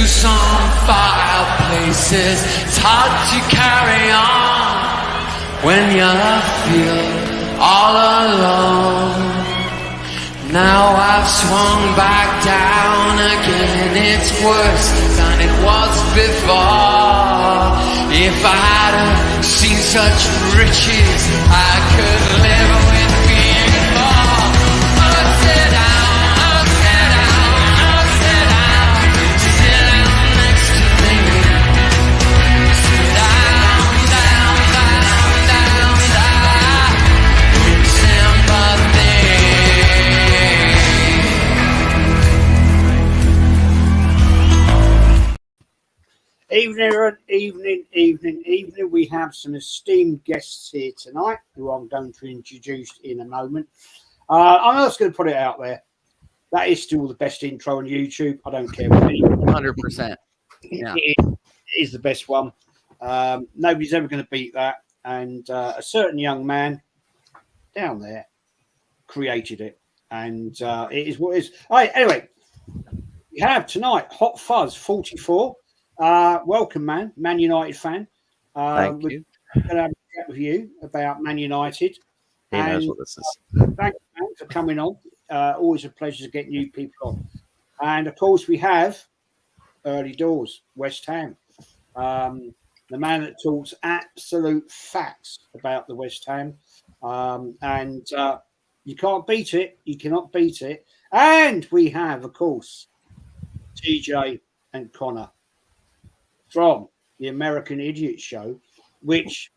to some fireplaces. It's hard to carry on when you feel all alone. Now I've swung back down again. It's worse than it was before. If I hadn't seen such riches, I could live with being poor. Oh, sit down, oh, sit down, oh, sit down. Sit down next to me. Sit down, down, down, down, down. Sympathy. Evening. We have some esteemed guests here tonight who I'm going to introduce in a moment. I'm just going to put it out there. That is still the best intro on YouTube. I don't care what it is. 100%. Yeah. It is the best one. Nobody's ever going to beat that. And a certain young man down there created it. And it is what it is. All right, anyway, we have tonight Hot Fuzz 44. Welcome, Man United fan. Thank you. We're going to have a chat with you about Man United. He knows what this is. Thank you, man, for coming on. Always a pleasure to get new people on. And, of course, we have Earlydoors, West Ham. The man that talks absolute facts about the West Ham. And you can't beat it. You cannot beat it. And we have, of course, TJ and Conor from the American Idiot Show, which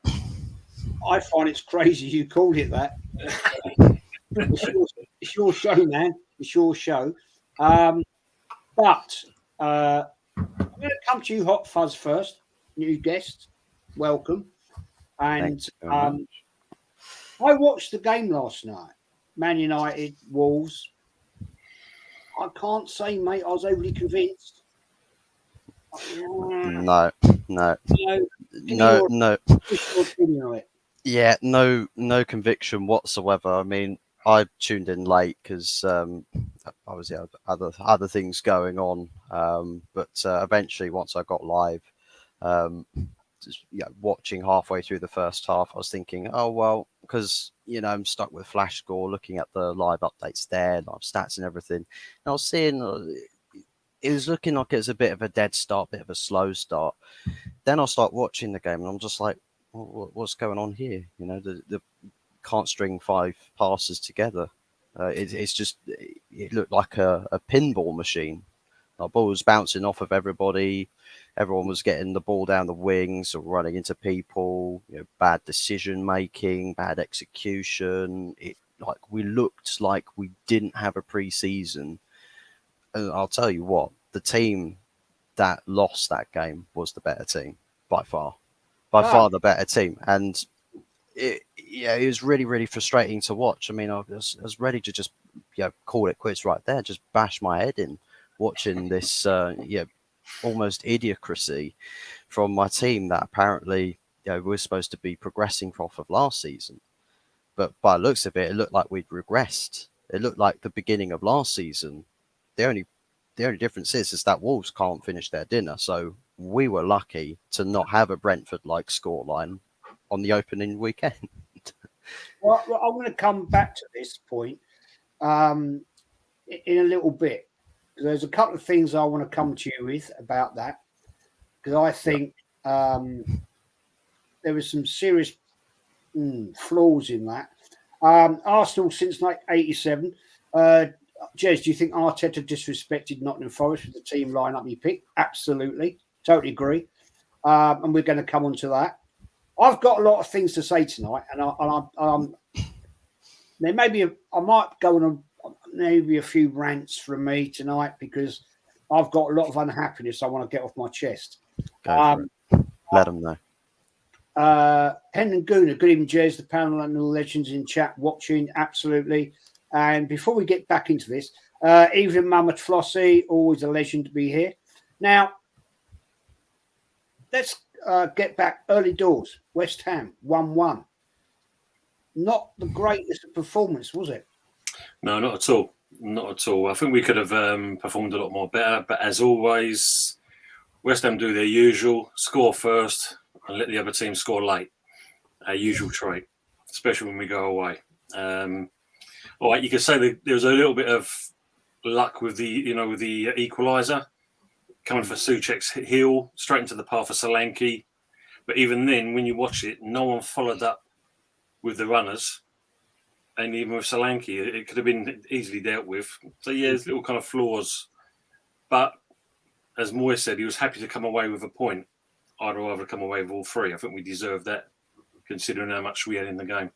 I find it's crazy you called it that. It's your show, man. It's your show. But I'm going to come to you, Hot Fuzz, first. New guest. Welcome. And I watched the game last night. Man United, Wolves. I can't say, mate, I was overly convinced. No. Yeah, no conviction whatsoever. I mean, I tuned in late because obviously other things going on. But eventually, once I got live, watching halfway through the first half, I was thinking, oh well, because I'm stuck with Flash Score, looking at the live updates there, live stats and everything. And I was seeing. It was looking like it was a bit of a dead start, bit of a slow start. Then I'll start watching the game and I'm just like, what's going on here? The can't string 5 passes together. It looked like a pinball machine. The ball was bouncing off of everybody. Everyone was getting the ball down the wings or running into people. Bad decision making, bad execution. We looked like we didn't have a pre-season. And I'll tell you what, the team that lost that game was the better team by far. By far the better team. And it was really, really frustrating to watch. I mean, I was ready to just call it quits right there, just bash my head in watching this almost idiocracy from my team that apparently we're supposed to be progressing off of last season. But by the looks of it, it looked like we'd regressed. It looked like the beginning of last season. The only difference is that Wolves can't finish their dinner. So we were lucky to not have a Brentford-like scoreline on the opening weekend. Well, I'm going to come back to this point in a little bit. There's a couple of things I want to come to you with about that, because I think there was some serious flaws in that. Arsenal since 87. Jez, do you think Arteta disrespected Nottingham Forest with the team lineup he picked? Absolutely. Totally agree. And we're going to come on to that. I've got a lot of things to say tonight, and there may be I might go on maybe a few rants from me tonight because I've got a lot of unhappiness I want to get off my chest. Let them know. Hen and Guna, good evening, Jez, the panel and the legends in chat watching. Absolutely. And before we get back into this, Evelyn Mammoth Flossie, always a legend to be here. Now, let's get back. Earlydoors, West Ham, 1-1. Not the greatest of performance, was it? No, not at all. Not at all. I think we could have performed a lot more better. But as always, West Ham do their usual, score first and let the other team score late. Our usual trait, especially when we go away. All right, you could say that there was a little bit of luck with the equaliser coming for Souček's heel straight into the path of Solanke. But even then, when you watch it, no one followed up with the runners. And even with Solanke, it could have been easily dealt with. So, yeah, there's little kind of flaws. But as Moyes said, he was happy to come away with a point. I'd rather come away with all three. I think we deserved that, considering how much we had in the game.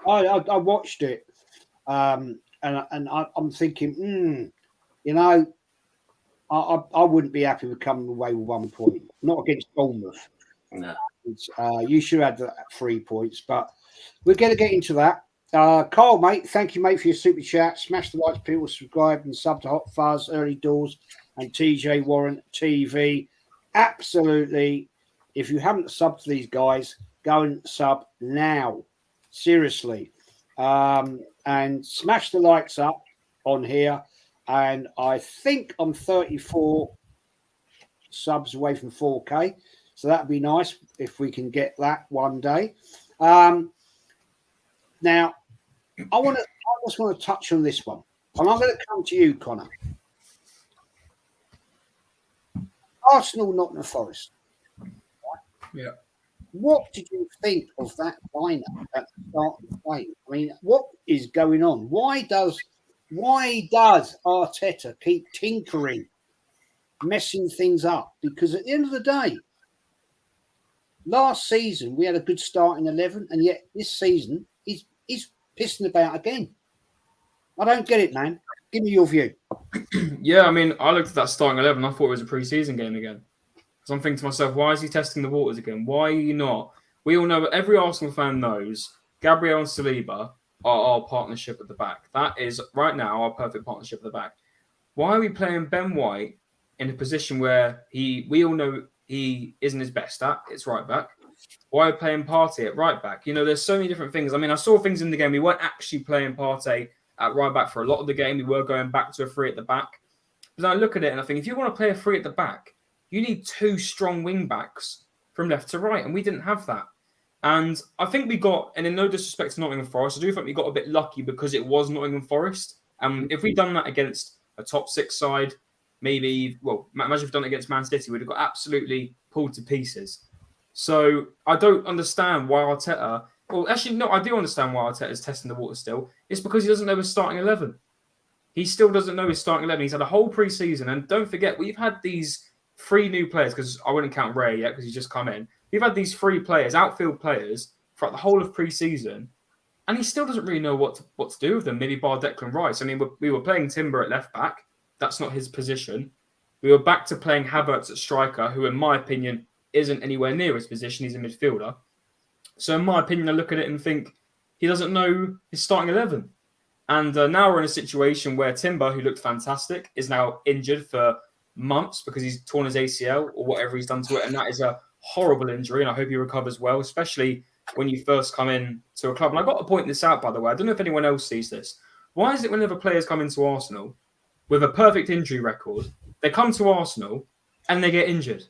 I watched it, and I'm thinking, I wouldn't be happy with coming away with 1 point. Not against Bournemouth. No. You should have had 3 points, but we're going to get into that. Carl, mate, thank you, mate, for your super chat. Smash the likes, people, subscribe and sub to Hot Fuzz, Early Doors, and TJ Warren TV. Absolutely. If you haven't subbed to these guys, go and sub now. Seriously. And smash the likes up on here. And I think I'm 34 subs away from 4K. So that'd be nice if we can get that one day. Now, I just want to touch on this one. And I'm going to come to you, Conor. Arsenal, Nottingham Forest. Yeah. What did you think of that lineup at the start of the game? I mean, what is going on? Why does Arteta keep tinkering, messing things up? Because at the end of the day, last season we had a good start in 11, and yet this season he's pissing about again. I don't get it, man. Give me your view. Yeah, I mean, I looked at that starting 11. I thought it was a pre-season game again. So I'm thinking to myself, why is he testing the waters again? Why are you not? We all know, every Arsenal fan knows, Gabriel and Saliba are our partnership at the back. That is, right now, our perfect partnership at the back. Why are we playing Ben White in a position where we all know he isn't his best at? It's right back. Why are we playing Partey at right back? You know, there's so many different things. I mean, I saw things in the game. We weren't actually playing Partey at right back for a lot of the game. We were going back to a three at the back. But I look at it and I think, if you want to play a three at the back, you need two strong wing backs from left to right, and we didn't have that. And I think we got, and in no disrespect to Nottingham Forest, I do think we got a bit lucky because it was Nottingham Forest. If we'd done that against a top six side, maybe, well, imagine if we'd done it against Man City, we'd have got absolutely pulled to pieces. So I don't understand why Arteta, well, actually, no, I do understand why Arteta is testing the water still. It's because he doesn't know his starting 11. He still doesn't know his starting 11. He's had a whole pre-season, and don't forget, we've had these 3 new players, because I wouldn't count Ray yet because he's just come in. We've had these 3 players, outfield players, throughout the whole of pre-season, and he still doesn't really know what to do with them, maybe bar Declan Rice. I mean, we were playing Timber at left back. That's not his position. We were back to playing Havertz at striker, who, in my opinion, isn't anywhere near his position. He's a midfielder. So, in my opinion, I look at it and think he doesn't know his starting 11. And now we're in a situation where Timber, who looked fantastic, is now injured for months because he's torn his ACL or whatever he's done to it, and that is a horrible injury, and I hope he recovers well, especially when you first come in to a club. And I've got to point this out, by the way. I don't know if anyone else sees this. Why is it whenever players come into Arsenal with a perfect injury record, they come to Arsenal and they get injured?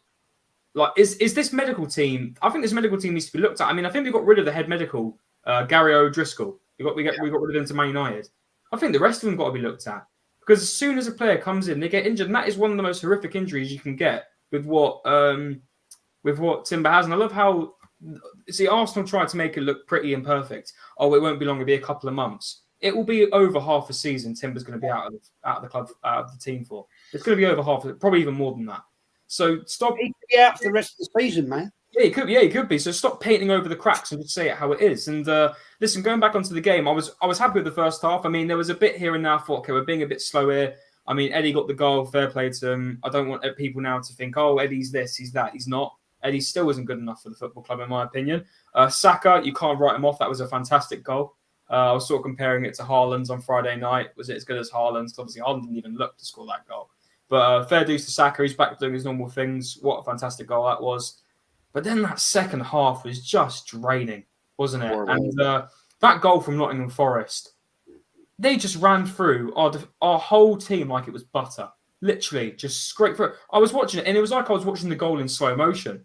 Like, is this medical team? I think this medical team needs to be looked at. I mean, I think we got rid of the head medical, Gary O'Driscoll. We got rid of him to Man United. I think the rest of them got to be looked at. Because as soon as a player comes in, they get injured, and that is one of the most horrific injuries you can get with what Timber has. And I love how, see, Arsenal tried to make it look pretty and perfect. Oh, it won't be long; it'll be a couple of months. It will be over half a season. Timber's going to be out of the club, out of the team for. It's going to be over half, probably even more than that. So stop. He could be out for the rest of the season, man. Yeah, he could be. So stop painting over the cracks and just say it how it is. And listen, going back onto the game, I was happy with the first half. I mean, there was a bit here and there. I thought, okay, we're being a bit slow here. I mean, Eddie got the goal. Fair play to him. I don't want people now to think, oh, Eddie's this, he's that. He's not. Eddie still isn't good enough for the football club, in my opinion. Saka, you can't write him off. That was a fantastic goal. I was sort of comparing it to Haaland's on Friday night. Was it as good as Haaland's? Obviously, Haaland didn't even look to score that goal. But fair dues to Saka. He's back doing his normal things. What a fantastic goal that was. But then that second half was just draining, wasn't it? And that goal from Nottingham Forest, they just ran through our whole team like it was butter. literally just scraped through. I was watching it, and it was like I was watching the goal in slow motion.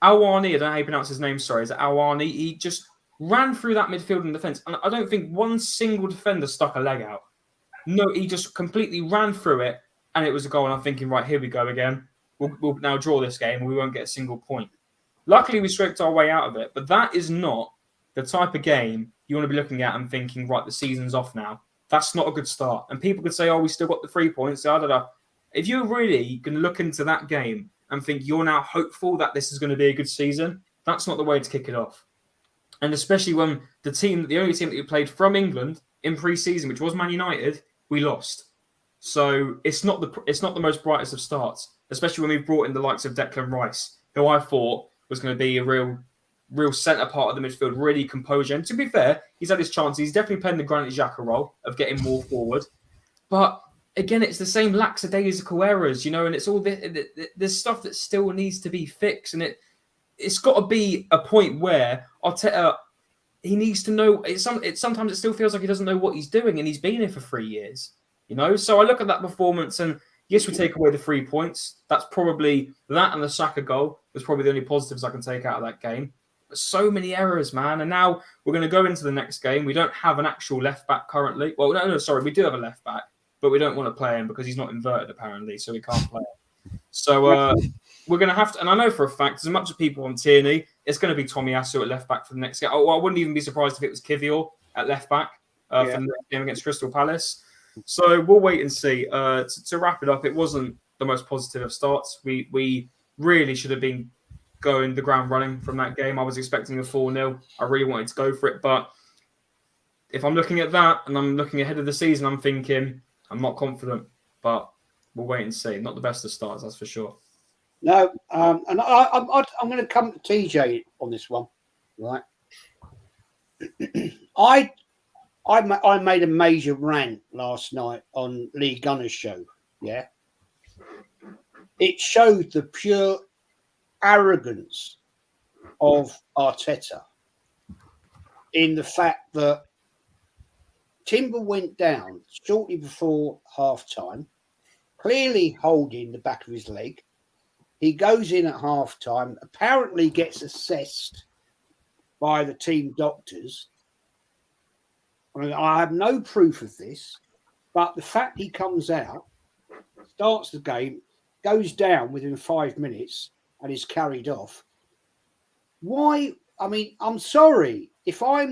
Awani, I don't know how you pronounce his name, sorry, is it Awani? He just ran through that midfield and defence, and I don't think one single defender stuck a leg out. No, he just completely ran through it, and it was a goal, and I'm thinking, right, here we go again. We'll now draw this game, and we won't get a single point. Luckily, we scraped our way out of it, but that is not the type of game you want to be looking at and thinking, right, the season's off now. That's not a good start. And people could say, oh, we still got the 3 points. Da, da, da. If you're really going to look into that game and think you're now hopeful that this is going to be a good season, that's not the way to kick it off. And especially when the only team that you played from England in pre-season, which was Man United, we lost. So it's not the most brightest of starts, especially when we've brought in the likes of Declan Rice, who I thought was going to be a real centre part of the midfield, really composure. And to be fair, he's had his chances. He's definitely playing the Granit Xhaka role of getting more forward. But again, it's the same lackadaisical errors, and it's all there's stuff that still needs to be fixed. And it's got to be a point where Arteta, he needs to know. Sometimes it still feels like he doesn't know what he's doing, and he's been here for 3 years. So I look at that performance, and yes, we take away the 3 points. That's probably that, and the Saka goal was probably the only positives I can take out of that game. But so many errors, man. And now we're going to go into the next game. We don't have an actual left back currently. Well, no, sorry, we do have a left back, but we don't want to play him because he's not inverted apparently, so we can't play him. So we're going to have to, and I know for a fact, as much as people on Tierney, it's going to be Tomiyasu at left back for the next game. I wouldn't even be surprised if it was Kivior at left back for the next game against Crystal Palace. So we'll wait and see. To wrap it up, it wasn't the most positive of starts. We really should have been going the ground running from that game. I was expecting a 4-0. I really wanted to go for it. But if I'm looking at that and I'm looking ahead of the season, I'm thinking I'm not confident. But we'll wait and see. Not the best of starts, that's for sure. No, and I'm going to come to TJ on this one, right? I made a major rant last night on Lee Gunner's show. Yeah, it showed the pure arrogance of Arteta in the fact that Timber went down shortly before half time, clearly holding the back of his leg. He goes in at half time, apparently gets assessed by the team doctors. I have no proof of this, but the fact he comes out, starts the game, goes down within 5 minutes and is carried off. Why? I mean, I'm sorry. If I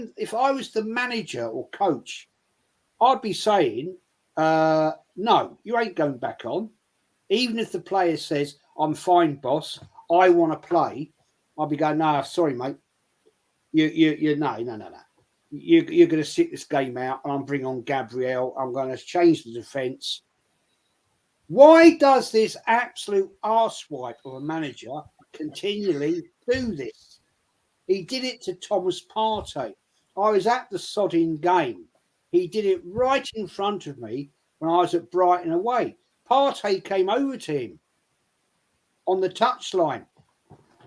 was the manager or coach, I'd be saying, no, you ain't going back on. Even if the player says, I'm fine, boss, I want to play, I'll be going, no, sorry, mate. You no. You're going to sit this game out and I'm bringing on Gabriel. I'm going to change the defence. Why does this absolute arsewipe of a manager continually do this? He did it to Thomas Partey. I was at the sodding game. He did it right in front of me when I was at Brighton away. Partey came over to him on the touchline,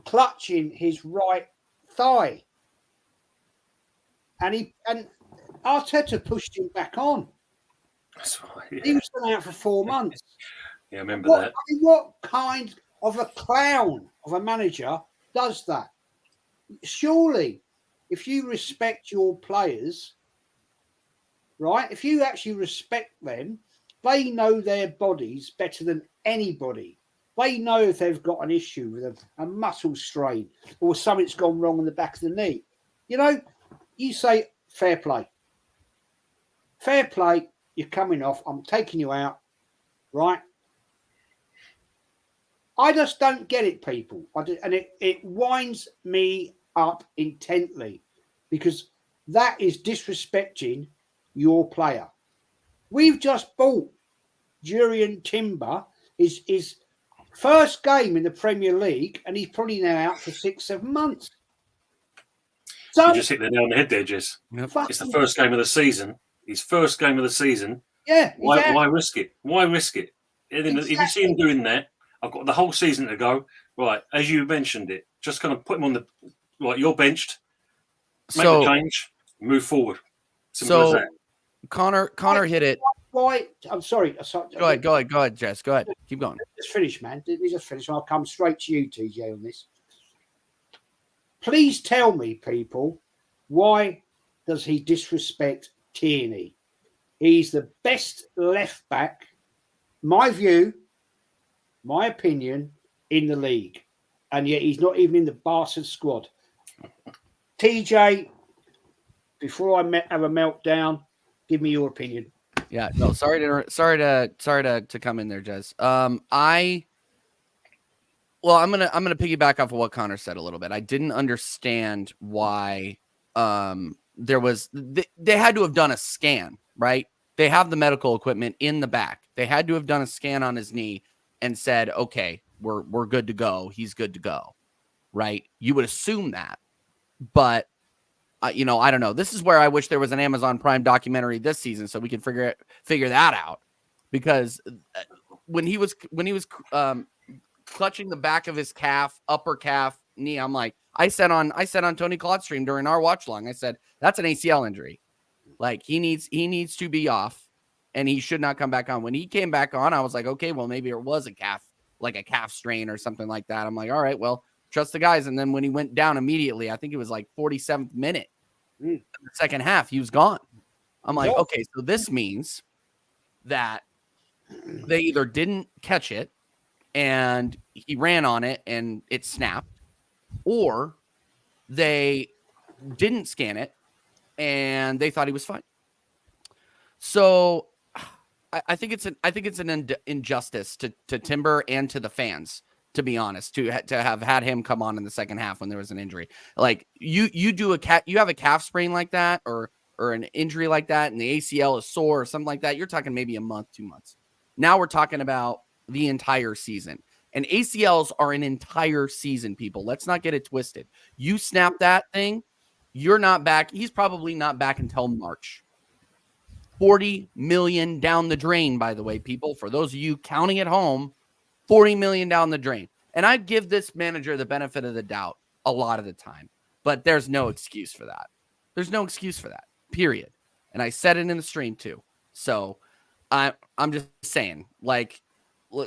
clutching his right thigh. And Arteta pushed him back on. That's right. Yeah. He was gone out for 4 months. Yeah, I remember that. I mean, what kind of a clown of a manager does that? Surely, if you respect your players, right? If you actually respect them, they know their bodies better than anybody. They know if they've got an issue with a muscle strain or something's gone wrong in the back of the knee. You say, fair play. Fair play, you're coming off. I'm taking you out, right? I just don't get it, people. And it winds me up intently because that is disrespecting your player. We've just bought Jurrien Timber, his first game in the Premier League, and he's probably now out for 6-7 months. So, you just hit the nail on the head there, Jez. Yep. It's the first game of the season. His first game of the season. Yeah. Why risk it? Why risk it? Exactly. If you see him doing that, I've got the whole season to go. Right, as you mentioned it, just kind of put him on the right. You're benched. Make the change. Move forward. Simple as that. Conor hit it. Why? I'm sorry. Go ahead, Jess. Go ahead. Keep going. Just finish, man. Let me just finish. I'll come straight to you, TJ, on this. Please tell me, people, why does he disrespect Tierney? He's the best left back, my view, my opinion, in the league. And yet he's not even in the Barca squad. TJ, before I have a meltdown, give me your opinion. Yeah, no, sorry to come in there, Jez. I'm gonna piggyback off of what Conor said a little bit. I didn't understand why there was they had to have done a scan, right? They have the medical equipment in the back. They had to have done a scan on his knee and said, okay, we're good to go. He's good to go, right? You would assume that, but I don't know. This is where I wish there was an Amazon Prime documentary this season so we can figure that out. Because when he was clutching the back of his calf, upper calf, knee, I'm like, I said on Tony Claude's stream during our watch long, I said that's an ACL injury. Like he needs to be off, and he should not come back on. When he came back on, I was like, okay, well maybe it was a calf strain or something like that. I'm like, all right, well, trust the guys. And then when he went down immediately, I think it was like 47th minute, the second half, he was gone. I'm like, okay, so this means that they either didn't catch it and he ran on it and it snapped, or they didn't scan it and they thought he was fine. So I think it's an injustice to Timber and to the fans, to be honest, to have had him come on in the second half when there was an injury. Like you have a calf sprain like that or an injury like that, and the ACL is sore or something like that. You're talking maybe a month, 2 months. Now we're talking about the entire season, and ACLs are an entire season. People, let's not get it twisted. You snap that thing, you're not back. He's probably not back until March. 40 million down the drain, by the way, people, for those of you counting at home, 40 million down the drain. And I give this manager the benefit of the doubt a lot of the time, but there's no excuse for that. There's no excuse for that, period. And I said it in the stream too. So I'm just saying, like,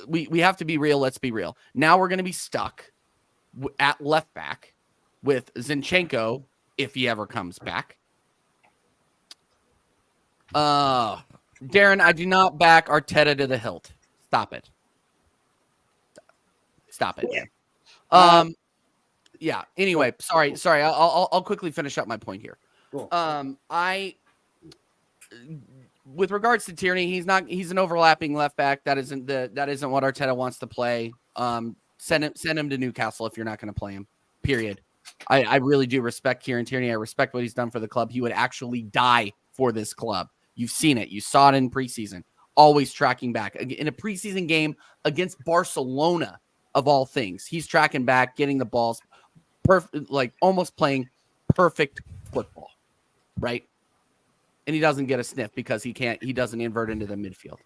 we have to be real. Let's be real. Now we're going to be stuck at left back with Zinchenko if he ever comes back. Darren, I do not back Arteta to the hilt. Stop it. Yeah. Anyway, sorry. I'll quickly finish up my point here. Cool. With regards to Tierney, he's an overlapping left back. That isn't what Arteta wants to play. Send him to Newcastle if you're not going to play him. Period. I really do respect Kieran Tierney. I respect what he's done for the club. He would actually die for this club. You've seen it. You saw it in preseason. Always tracking back. In a preseason game against Barcelona, of all things, he's tracking back, getting the balls, perfect, like almost playing perfect football, right? And he doesn't get a sniff because he doesn't invert into the midfield.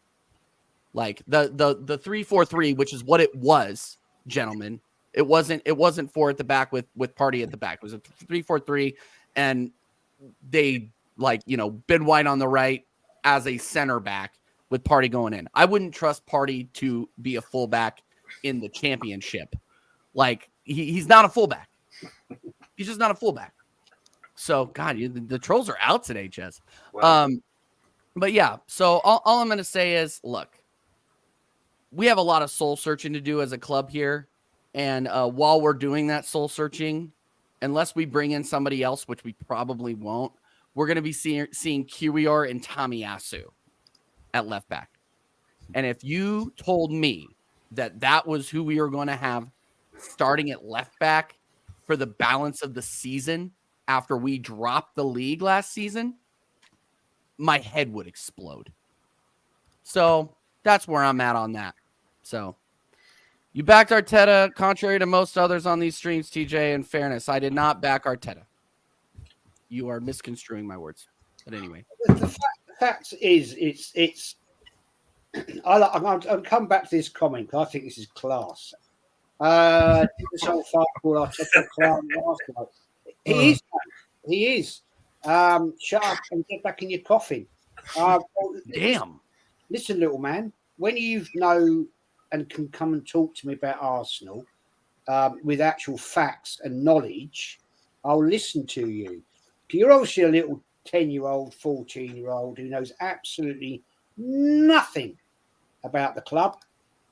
Like the 3-4-3, which is what it was, gentlemen. It wasn't 4 at the back with Partey at the back. It was a 3-4-3, and they Ben White on the right as a center back with Partey going in. I wouldn't trust Partey to be a fullback in the championship. Like he's not a fullback. He's just not a fullback. So God, the trolls are out today, Jez. Wow. But yeah, so all I'm going to say is, look, we have a lot of soul searching to do as a club here. And while we're doing that soul searching, unless we bring in somebody else, which we probably won't, we're going to be seeing Kiwior and Tomiyasu at left back. And if you told me that was who we were going to have starting at left back for the balance of the season after we dropped the league last season, my head would explode. So that's where I'm at on that. So you backed Arteta, contrary to most others on these streams, TJ. In fairness, I did not back Arteta. You are misconstruing my words. But anyway. The fact is, it's. I'll come back to this comment because I think this is class. This old fuck called Arteta clown last night. He is. Shut up and get back in your coffin. Well, Damn. listen, little man, when you know and can come and talk to me about Arsenal with actual facts and knowledge, I'll listen to you. You're obviously a little 10-year-old, 14-year-old who knows absolutely nothing about the club.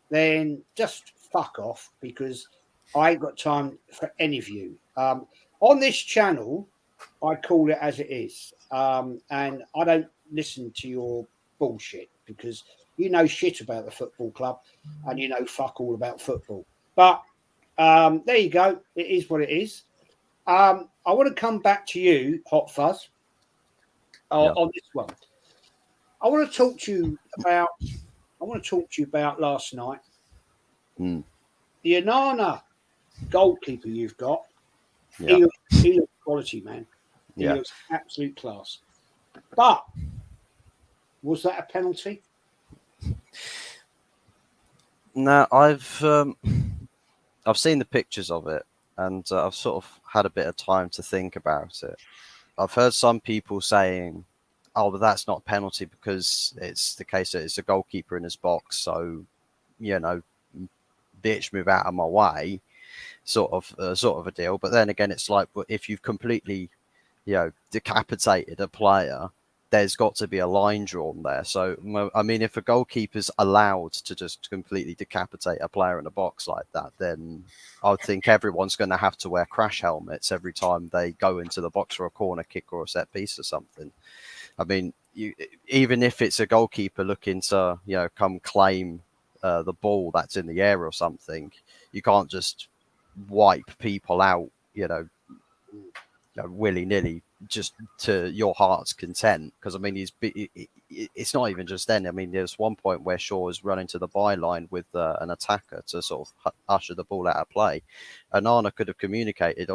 Then just fuck off, because I ain't got time for any of you. On this channel, I call it as it is. And I don't listen to your bullshit, because you know shit about the football club and you know fuck all about football. But there you go. It is what it is. I want to come back to you, Hot Fuzz, on this one. I want to talk to you about last night. Mm. The Onana goalkeeper you've got. Yeah. He looks quality, man. He looks absolute class. But was that a penalty? No, I've seen the pictures of it, and I've sort of had a bit of time to think about it. I've heard some people saying, "Oh, but that's not a penalty because it's the case that it's a goalkeeper in his box, so bitch, move out of my way," sort of a deal. But then again, it's like, if you've completely, decapitated a player, there's got to be a line drawn there. So, I mean, if a goalkeeper's allowed to just completely decapitate a player in a box like that, then I think everyone's going to have to wear crash helmets every time they go into the box for a corner kick or a set piece or something. I mean, even if it's a goalkeeper looking to, come claim the ball that's in the air or something, you can't just wipe people out, willy-nilly, just to your heart's content. Because I mean, it's not even just then. I mean, there's one point where Shaw was running to the byline with an attacker to sort of usher the ball out of play, and Onana could have communicated,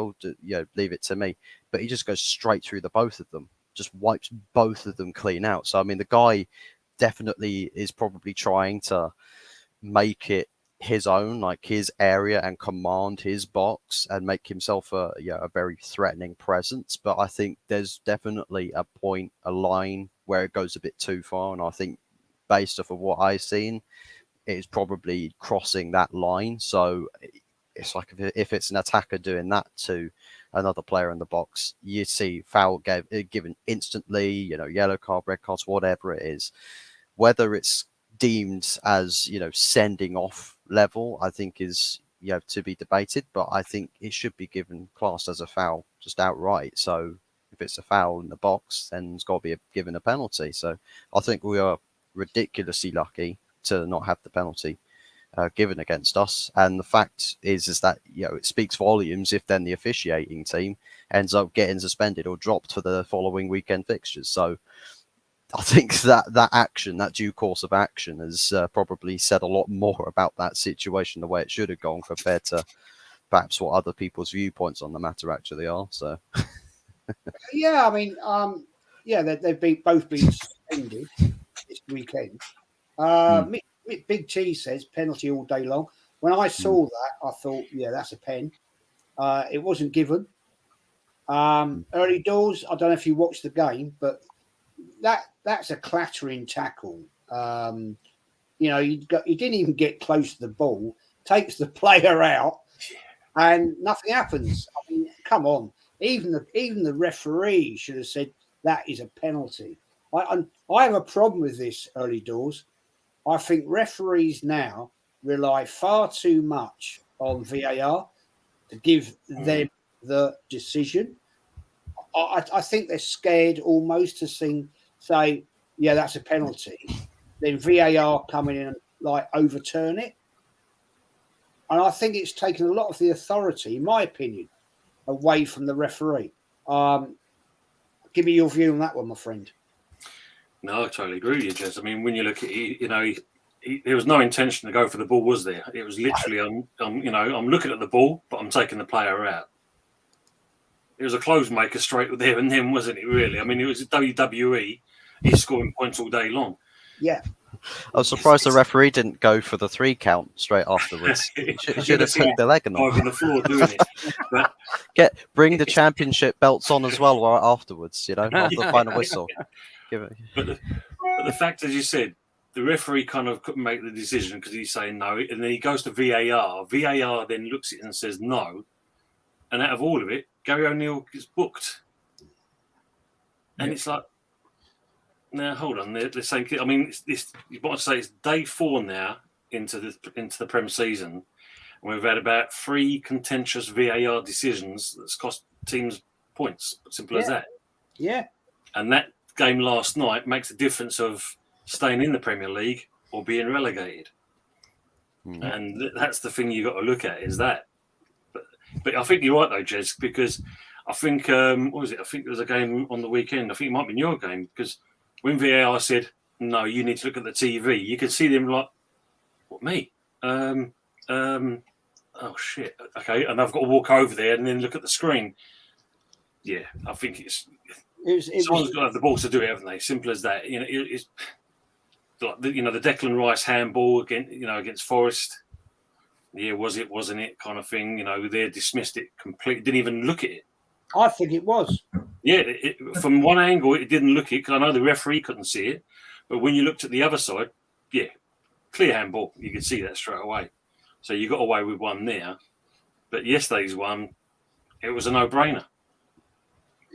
leave it to me, but he just goes straight through the both of them, just wipes both of them clean out. So I mean, the guy definitely is probably trying to make it his own, like his area, and command his box and make himself a very threatening presence. But I think there's definitely a point, a line where it goes a bit too far, and I think based off of what I've seen, it's probably crossing that line. So it's like if it's an attacker doing that to another player in the box, you see foul given instantly, yellow card, red cards, whatever it is. Whether it's deemed as sending off level, I think is to be debated, but I think it should be given class as a foul just outright. So if it's a foul in the box, then it's got to be given a penalty. So I think we are ridiculously lucky to not have the penalty given against us, and the fact is that it speaks volumes if then the officiating team ends up getting suspended or dropped for the following weekend fixtures. So I think that action, that due course of action, has probably said a lot more about that situation, the way it should have gone, compared to perhaps what other people's viewpoints on the matter actually are. So, yeah, I mean, they've both been suspended this weekend. Big T says penalty all day long. When I saw that, I thought, that's a pen. It wasn't given. Earlydoors, I don't know if you watched the game, but that's a clattering tackle. You didn't even get close to the ball, takes the player out, and nothing happens. I mean, come on. Even the referee should have said that is a penalty. I have a problem with this, Earlydoors. I think referees now rely far too much on VAR to give them the decision. I think they're scared almost to say, that's a penalty. Then VAR come in and overturn it. And I think it's taken a lot of the authority, in my opinion, away from the referee. Give me your view on that one, my friend. No, I totally agree with you, Jez. I mean, when you look at it, there was no intention to go for the ball, was there? It was literally, I'm looking at the ball, but I'm taking the player out. It was a close maker straight there and then, wasn't it, really? I mean, it was WWE. He's scoring points all day long. Yeah. I was surprised the referee didn't go for the 3 count straight afterwards. He should have took the leg on the floor doing it. But, bring the championship belts on as well right afterwards, after the final whistle. give it. But the fact, as you said, the referee kind of couldn't make the decision because he's saying no, and then he goes to VAR. VAR then looks at it and says no, and out of all of it, Gary O'Neill gets booked, and it's like, now hold on, they're saying. I mean, you want to say it's day 4 now into the Prem season, and we've had about 3 contentious VAR decisions that's cost teams points. Simple as that. Yeah. And that game last night makes a difference of staying in the Premier League or being relegated. And that's the thing you got to look at is that. But I think you're right though, Jez, because I think what was it? I think there was a game on the weekend. I think it might be your game because when VAR said no, you need to look at the TV, you could see them like, what, me? Oh shit. Okay, and I've got to walk over there and then look at the screen. Yeah, I think someone's got to have the balls to do it, haven't they? Simple as that. You know, it's like the Declan Rice handball against Forest. Yeah, was it? Wasn't it? Kind of thing. You know, they dismissed it completely. Didn't even look at it. I think it was. Yeah, from one angle, it didn't look it because I know the referee couldn't see it. But when you looked at the other side, yeah, clear handball. You could see that straight away. So you got away with one there. But yesterday's one, it was a no-brainer.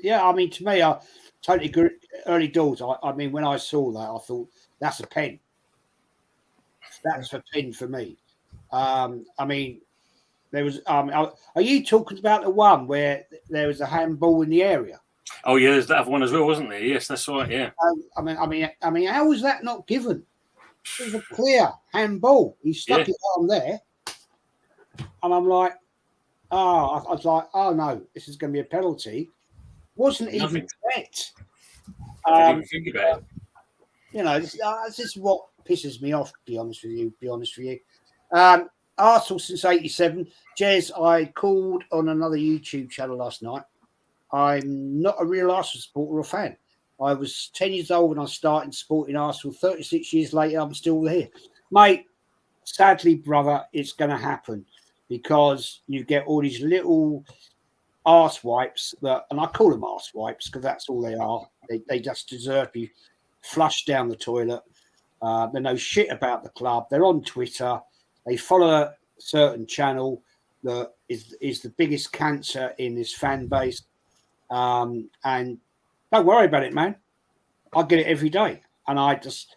Yeah, I mean, to me, I totally agree. Early doors. I mean, when I saw that, I thought that's a pen. That's a pen for me. I mean, there was. Are you talking about the one where there was a handball in the area? Oh yeah, there's that other one as well, wasn't there? Yes, that's right. Yeah. I mean, how was that not given? It was a clear handball. He stuck his arm there, and I'm like, I was like, oh no, this is going to be a penalty. Wasn't even bet. I didn't think about it. You know, this is what pisses me off. To be honest with you. Arsenal since '87. Jez, I called on another YouTube channel last night. I'm not a real Arsenal supporter or fan. I was 10 years old when I started supporting Arsenal. 36 years later, I'm still here. Mate, sadly, brother, it's going to happen because you get all these little arse wipes and I call them arse wipes because that's all they are. They just deserve you flushed down the toilet. They know shit about the club. They're on Twitter. They follow a certain channel that is the biggest cancer in this fan base. And don't worry about it, man. I get it every day, and I just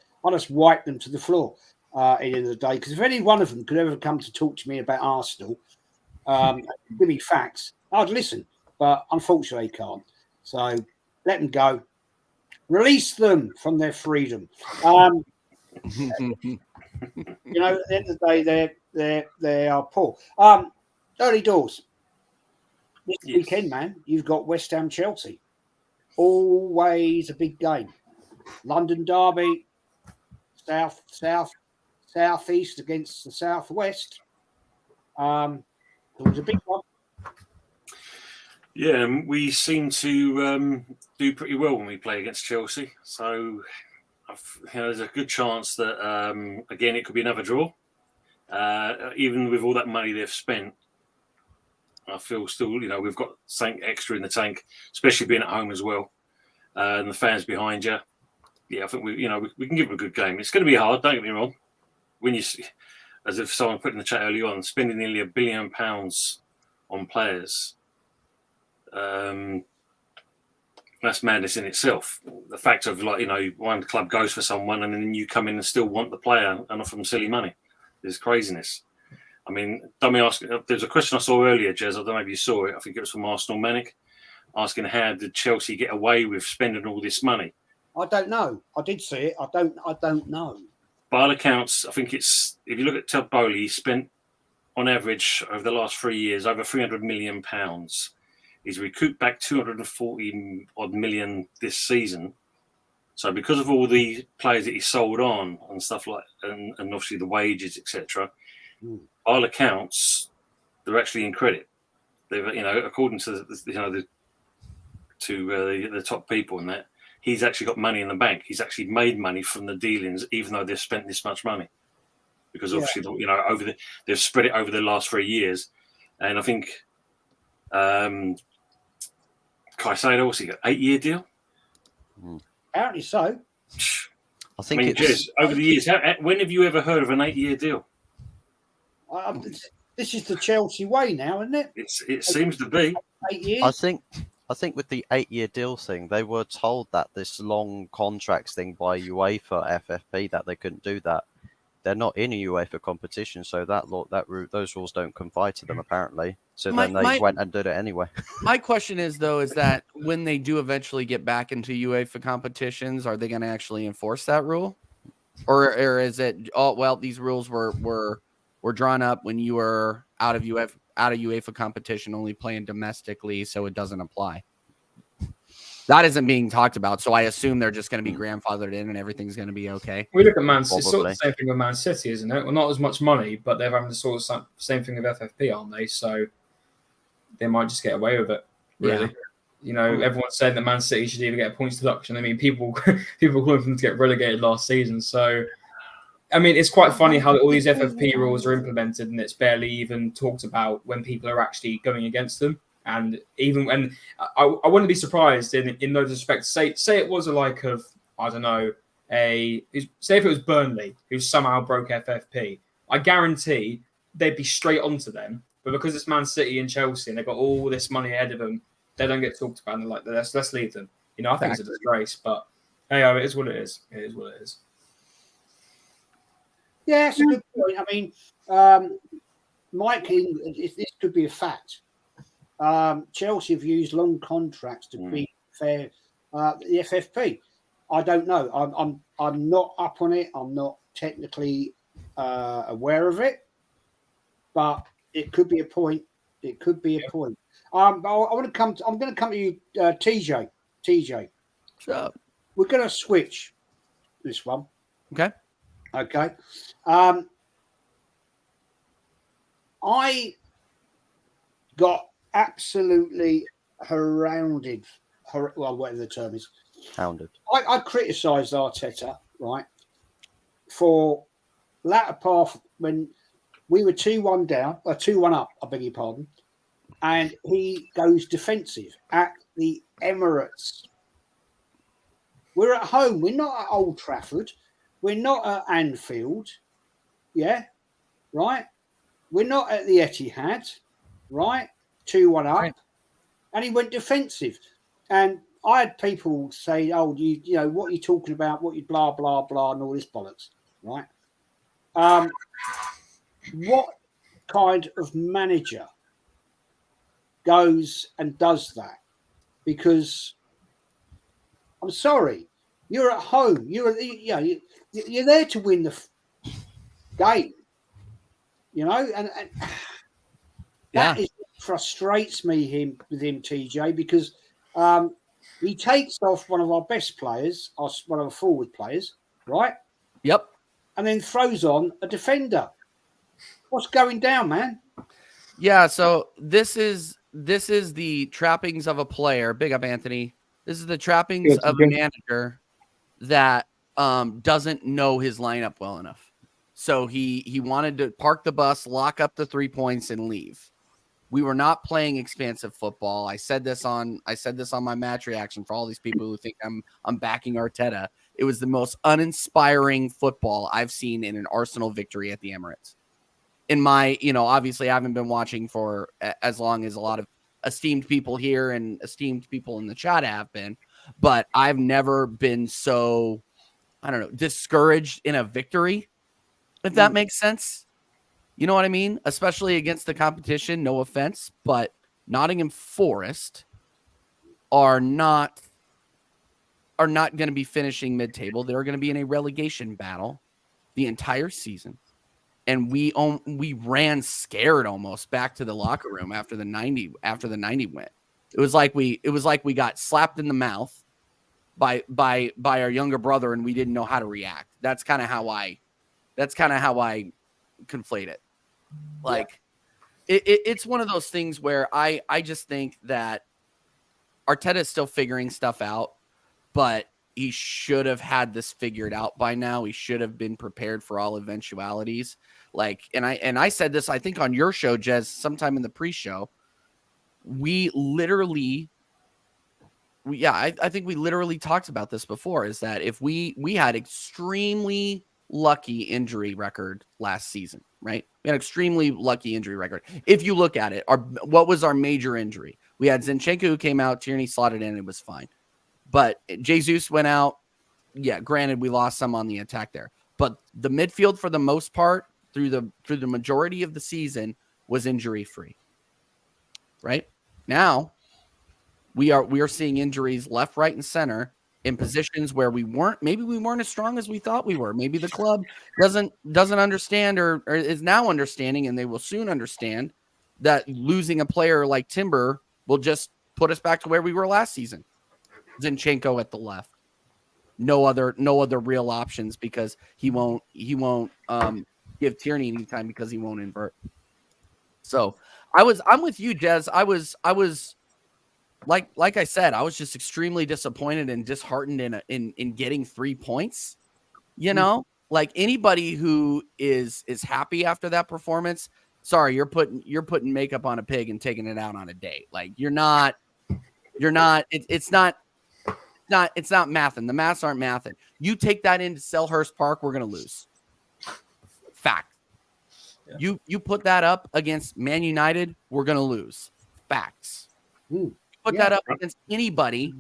wipe them to the floor at the end of the day. Because if any one of them could ever come to talk to me about Arsenal, give me facts, I'd listen. But unfortunately, they can't. So let them go. Release them from their freedom. You know, at the end of the day, they are poor. Early doors. This weekend, man, you've got West Ham Chelsea. Always a big game. London derby, southeast against the southwest. It was a big one. Yeah, we seem to do pretty well when we play against Chelsea. So there's a good chance that, again, it could be another draw. Even with all that money they've spent, I feel still, we've got something extra in the tank, especially being at home as well. And the fans behind you. Yeah, I think we can give them a good game. It's going to be hard, don't get me wrong. When you see, as if someone put in the chat early on, spending nearly £1 billion on players, that's madness in itself. The fact of one club goes for someone and then you come in and still want the player and offer them silly money is craziness. I mean, don't me ask. There's a question I saw earlier, Jez. I don't know if you saw it. I think it was from Arsenal Manic, asking how did Chelsea get away with spending all this money? I don't know. I did see it. I don't know. By all accounts, I think it's, if you look at Todd Bowley, he spent on average over the last 3 years over £300 million. He's recouped back 240 odd million this season. So because of all the players that he sold on and stuff like, and obviously the wages, etc. By all accounts, they're actually in credit. They've, according to the top people in that, he's actually got money in the bank. He's actually made money from the dealings, even though they've spent this much money, because obviously, they've spread it over the last 3 years. And I think Caicedo, what's he got? 8-year deal. Apparently so. I I think mean, it's Jez, over the years, when have you ever heard of an 8-year deal? This is the Chelsea way now, isn't it? It seems to be. 8 years. I think with the 8-year deal thing, they were told that this long contracts thing by UEFA FFP that they couldn't do that. They're not in a UEFA competition, so those rules don't confide to them apparently. So then they went and did it anyway. My question is that when they do eventually get back into UEFA competitions, are they going to actually enforce that rule, or is it these rules were drawn up when you were out of UEFA competition, only playing domestically, so it doesn't apply? That isn't being talked about, so I assume they're just going to be grandfathered in and everything's going to be okay. We look at Man City, it's sort of the same thing with Man City, isn't it? Well, not as much money, but they're having the sort of same thing with FFP, aren't they? So they might just get away with it, really. Yeah. You know, everyone's saying that Man City should either get a points deduction. I mean, people calling for them to get relegated last season. So, I mean, it's quite funny how all these FFP rules are implemented and it's barely even talked about when people are actually going against them. And even when I wouldn't be surprised in those respects. Say it was say if it was Burnley who somehow broke FFP, I guarantee they'd be straight onto them. But because it's Man City and Chelsea and they've got all this money ahead of them, they don't get talked about. And they're like, let's leave them. You know, I think it's a disgrace, but hey, it is what it is. It is what it is. Yeah, it's a good point. I mean, Mike, this could be a fact. Chelsea have used long contracts to be fair. The FFP, I don't know. I'm not up on it. I'm not technically aware of it, but it could be a point. It could be a point. I'm going to come to you, TJ. TJ, what's up? We're going to switch this one. Okay. I got absolutely hounded. Well, whatever the term is. Hounded. I criticised Arteta, right, for latter part when we were 2-1 down, or 2-1 up, I beg your pardon, and he goes defensive at the Emirates. We're at home. We're not at Old Trafford. We're not at Anfield. Yeah, right? We're not at the Etihad, right? 2-1 up. Right. And he went defensive. And I had people say, oh, you know, what are you talking about? What you blah, blah, blah, and all this bollocks, right? What kind of manager goes and does that? Because I'm sorry, you're at home. You're there to win the game, you know, and that frustrates me with him, TJ, because he takes off one of our best players, one of our forward players, right? Yep. And then throws on a defender. What's going down, man? Yeah, so this is the trappings of a player. Big up, Anthony. This is the trappings of a manager that doesn't know his lineup well enough. So he wanted to park the bus, lock up the 3 points, and leave. We were not playing expansive football. I said this on my match reaction for all these people who think I'm backing Arteta. It was the most uninspiring football I've seen in an Arsenal victory at the Emirates. In my, obviously I haven't been watching for as long as a lot of esteemed people here and esteemed people in the chat have been, but I've never been so, discouraged in a victory, if that makes sense. You know what I mean? Especially against the competition, no offense, but Nottingham Forest are not going to be finishing mid-table. They're going to be in a relegation battle the entire season. And we ran scared almost back to the locker room after the 90 win. It was like we got slapped in the mouth by our younger brother and we didn't know how to react. That's kind of how I conflate it. Like it's one of those things where I just think that Arteta is still figuring stuff out, but he should have had this figured out by now. He should have been prepared for all eventualities. Like, and I said this, I think on your show, Jez, sometime in the pre-show, we literally I think we literally talked about this before, is that if we had extremely lucky injury record last season, right? We had extremely lucky injury record. If you look at it, what was our major injury? We had Zinchenko who came out, Tierney slotted in, it was fine. But Jesus went out. Yeah, granted, we lost some on the attack there. But the midfield, for the most part, through the majority of the season, was injury free. Right? Now, we are seeing injuries left, right, and center in positions where we weren't as strong as we thought we were. Maybe the club doesn't understand or is now understanding, and they will soon understand that losing a player like Timber will just put us back to where we were last season. Zinchenko at the left. No other real options, because he won't give Tierney any time because he won't invert. So I'm with you, Jez. I was like I said, I was just extremely disappointed and disheartened in getting 3 points. You know, like anybody who is happy after that performance, sorry, you're putting makeup on a pig and taking it out on a date. Like you're not. It's not mathing. The maths aren't mathing. You take that into Selhurst Park, we're gonna lose. Fact. Yeah. You put that up against Man United, we're gonna lose. Facts. Put that up against anybody.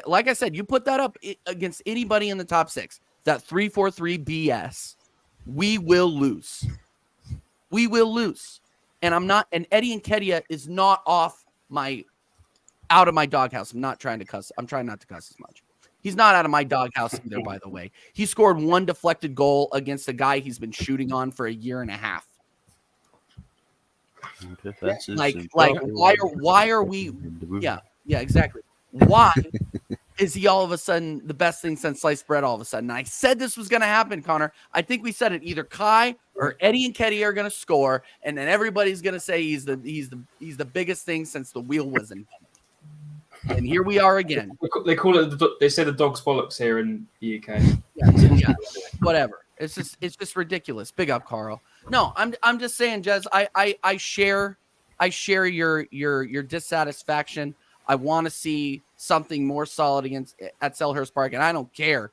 Like I said, you put that up against anybody in the top 6. That 3-4-3 BS. We will lose. We will lose. And Eddie Nketiah is not out of my doghouse. I'm not trying to cuss. I'm trying not to cuss as much. He's not out of my doghouse either, by the way. He scored 1 deflected goal against a guy he's been shooting on for a year and a half. Like why are we? Yeah, exactly. Why is he all of a sudden the best thing since sliced bread? All of a sudden, I said this was going to happen, Connor. I think we said it. Either Kai or Eddie Nketiah are going to score, and then everybody's going to say he's the biggest thing since the wheel was invented. And here we are again. They call it. They say the dog's bollocks here in the UK. Yeah, whatever. It's just ridiculous. Big up, Carl. No, I'm just saying, Jez. I share your dissatisfaction. I want to see something more solid at Selhurst Park, and I don't care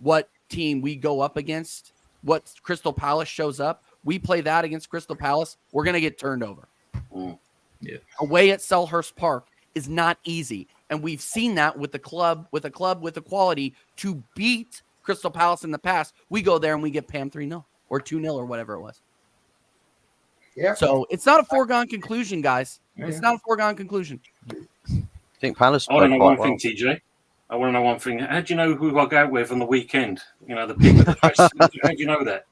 what team we go up against. What Crystal Palace shows up, we play that against Crystal Palace, we're gonna get turned over. Yeah. Away at Selhurst Park is not easy, and we've seen that with a club with the quality to beat Crystal Palace in the past. We go there and we get Pam 3-0 or 2-0 or whatever it was. Yeah. So it's not a foregone conclusion, guys. It's not a foregone conclusion. I think Palace. I want to know one thing, TJ. I want to know one thing. How do you know who I go out with on the weekend? You know, the pig with the dress. How do you know that?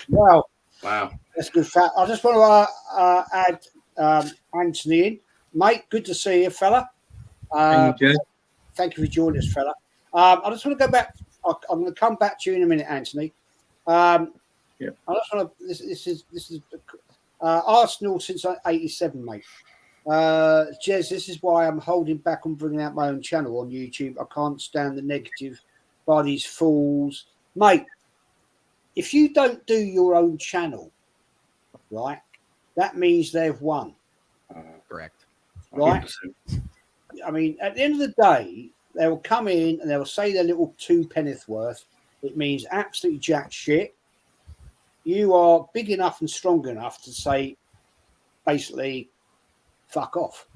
Well, wow, that's good fact. I just want to add Anthony in. Mate, good to see you, fella. Thank you for joining us, fella. I just want to go back. I'm going to come back to you in a minute, Anthony. I just want to. This is Arsenal since '87, mate. Jez, this is why I'm holding back on bringing out my own channel on YouTube. I can't stand the negative by these fools, mate. If you don't do your own channel, right, that means they've won. Correct. Right. 100%. I mean, at the end of the day, they will come in and they will say their little 2 penneth worth. It means absolutely jack shit. You are big enough and strong enough to say, basically, fuck off.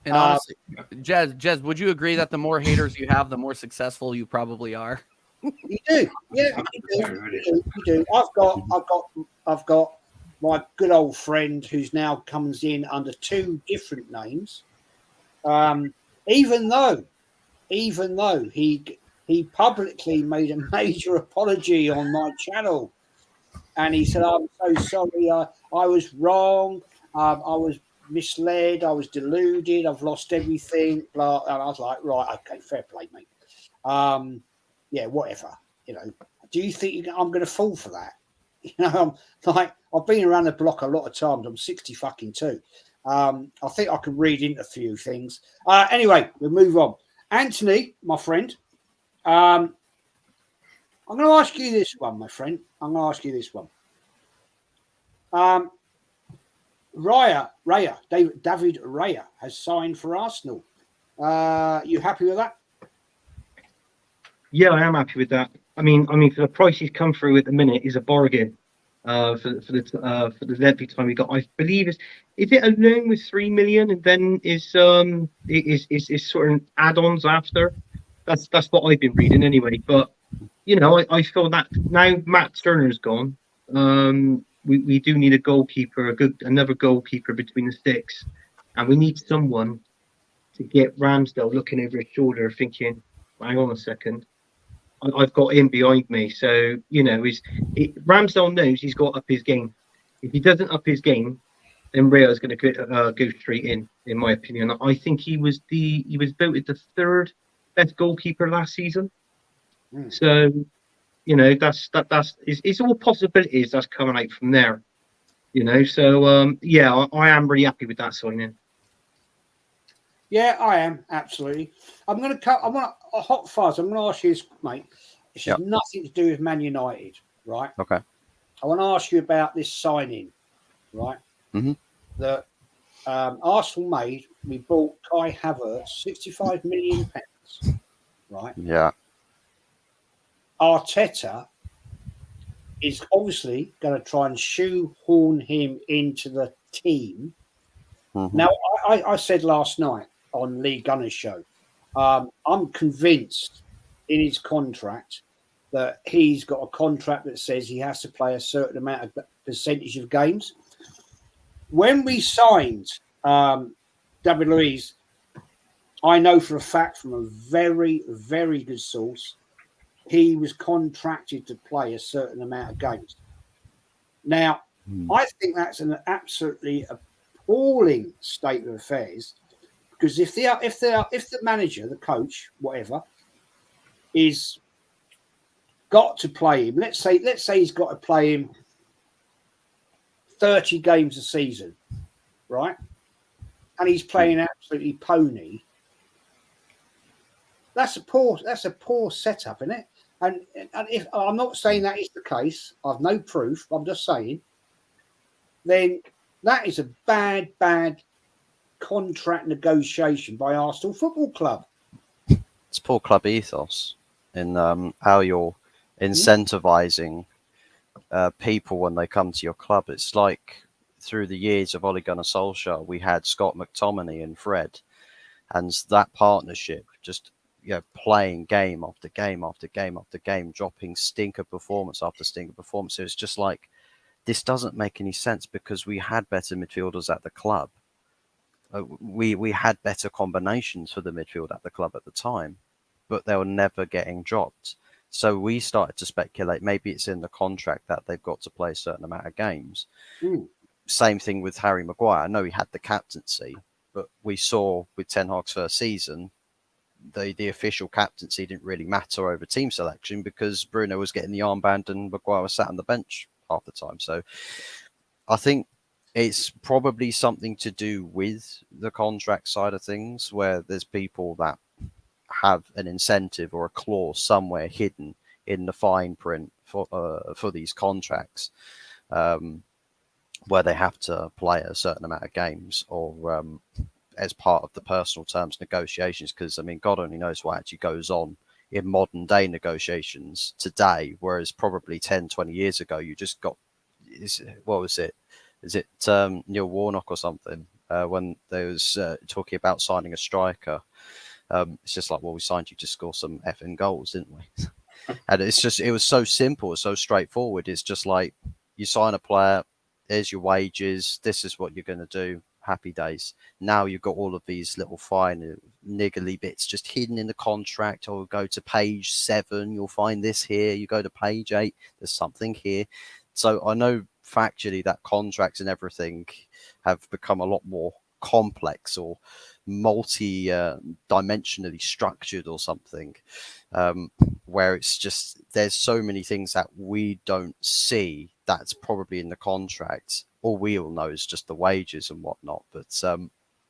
And honestly, Jez, would you agree that the more haters you have, the more successful you probably are? You do, yeah, you do. I've got my good old friend who's now comes in under 2 different names. Even though he publicly made a major apology on my channel, and he said, "I'm so sorry, I was wrong, I was misled, I was deluded, I've lost everything." Blah. And I was like, "Right, okay, fair play, mate. Yeah, whatever. You know, do you think I'm going to fall for that?" You know, I'm like, I've been around the block a lot of times. I'm 60 fucking 2. I think I can read into a few things. Anyway, we'll move on. Anthony, my friend, I'm going to ask you this one, my friend. I'm going to ask you this one. David Raya has signed for Arsenal. You happy with that? Yeah, I am happy with that. I mean, for the price he's come through at the minute is a bargain. For the length of time we got, I believe is it a loan with 3 million, and then is sort of add-ons after. That's what I've been reading anyway. But you know, I feel that now Matt Turner's gone. We do need a goalkeeper, another goalkeeper between the sticks, and we need someone to get Ramsdale looking over his shoulder, thinking, "Hang on a second, I've got him behind me." So you know, Ramsdale knows he's got to up his game. If he doesn't up his game, then Rayo's going to go straight in my opinion. I think he was voted the third best goalkeeper last season. So you know, it's all possibilities that's coming out from there. You know, so yeah, I am really happy with that signing. Yeah, I am absolutely. I want a hot fuzz. I'm going to ask you this, mate. This has nothing to do with Man United, right? Okay. I want to ask you about this signing, right? Mm-hmm. That Arsenal made. We bought Kai Havertz, £65 million, right? Yeah. Arteta is obviously going to try and shoehorn him into the team. Mm-hmm. Now, I said last night on Lee Gunner's show, I'm convinced in his contract that he's got a contract that says he has to play a certain amount of percentage of games. When we signed David Luiz, I know for a fact from a very, very good source, he was contracted to play a certain amount of games. Now, I think that's an absolutely appalling state of affairs, because if the manager, the coach, whatever, is got to play him, let's say he's got to play him 30 games a season, right? And he's playing absolutely pony. That's a poor setup, isn't it? And if I'm not saying that is the case, I've no proof. I'm just saying, then that is a bad contract negotiation by Arsenal Football Club. It's poor club ethos in how you're incentivizing people when they come to your club. It's like through the years of Ole Gunnar Solskjaer, we had Scott McTominay and Fred, and that partnership just playing game after game after game after game, dropping stinker performance after stinker performance. So it's just like, this doesn't make any sense because we had better midfielders at the club. We had better combinations for the midfield at the club at the time, but they were never getting dropped. So we started to speculate, maybe it's in the contract that they've got to play a certain amount of games. Same thing with Harry Maguire. I know he had the captaincy, but we saw with Ten Hag's first season, the official captaincy didn't really matter over team selection because Bruno was getting the armband and Maguire was sat on the bench half the time. So I think it's probably something to do with the contract side of things, where there's people that have an incentive or a clause somewhere hidden in the fine print for these contracts, where they have to play a certain amount of games or as part of the personal terms negotiations. Because I mean, God only knows what actually goes on in modern day negotiations today, whereas probably 10, 20 years ago, you just got, what was it? Is it Neil Warnock or something? When they was talking about signing a striker, it's just like, well, we signed you to score some effing goals, didn't we? And it was so simple, so straightforward. It's just like, you sign a player, there's your wages, this is what you're going to do. Happy days. Now you've got all of these little fine niggly bits just hidden in the contract. Or go to page 7, you'll find this here. You go to page 8, there's something here. So I know factually that contracts and everything have become a lot more complex or multi-dimensionally structured or something, where it's just, there's so many things that we don't see that's probably in the contract. All we all know is just the wages and whatnot. But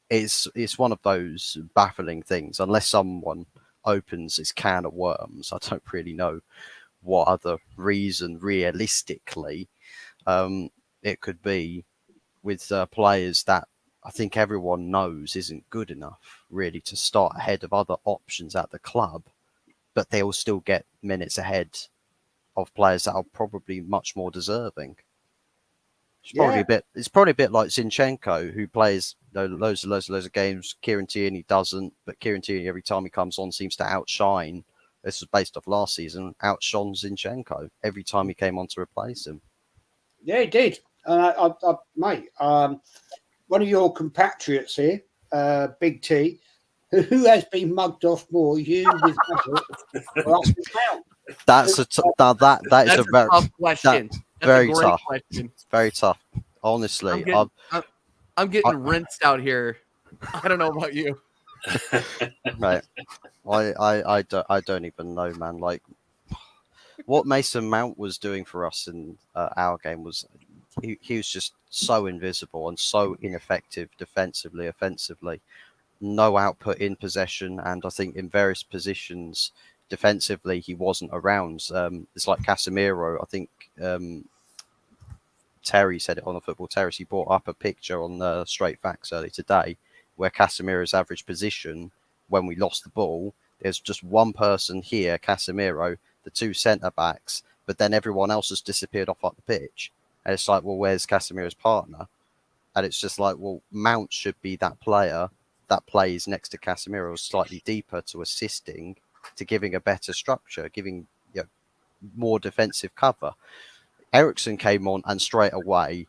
it's one of those baffling things. Unless someone opens this can of worms, I don't really know what other reason realistically it could be with players that I think everyone knows isn't good enough really to start ahead of other options at the club, but they will still get minutes ahead of players that are probably much more deserving. It's probably a bit like Zinchenko, who plays loads of games. Kieran Tierney doesn't, but Kieran Tierney every time he comes on seems to outshine. This was based off last season. Outshone Zinchenko every time he came on to replace him. Yeah, he did. Mate, one of your compatriots here, Big T, who has been mugged off more, you with Havertz or us with Howe? That's that is a very tough question. That's very a great tough. question. Very tough. Honestly, I'm getting rinsed out here. I don't know about you. right. I don't even know, man. Like what Mason Mount was doing for us in our game was he was just so invisible and so ineffective defensively, offensively. No output in possession, and I think in various positions defensively he wasn't around. It's like Casemiro. I think Terry said it on the Football Terrace. He brought up a picture on Straight Facts early today where Casemiro's average position when we lost the ball, there's just one person here, Casemiro, the two centre-backs, but then everyone else has disappeared off up the pitch. And it's like, well, where's Casemiro's partner? And it's just like, well, Mount should be that player that plays next to Casemiro slightly deeper to assisting, to giving a better structure, giving more defensive cover. Eriksen came on and straight away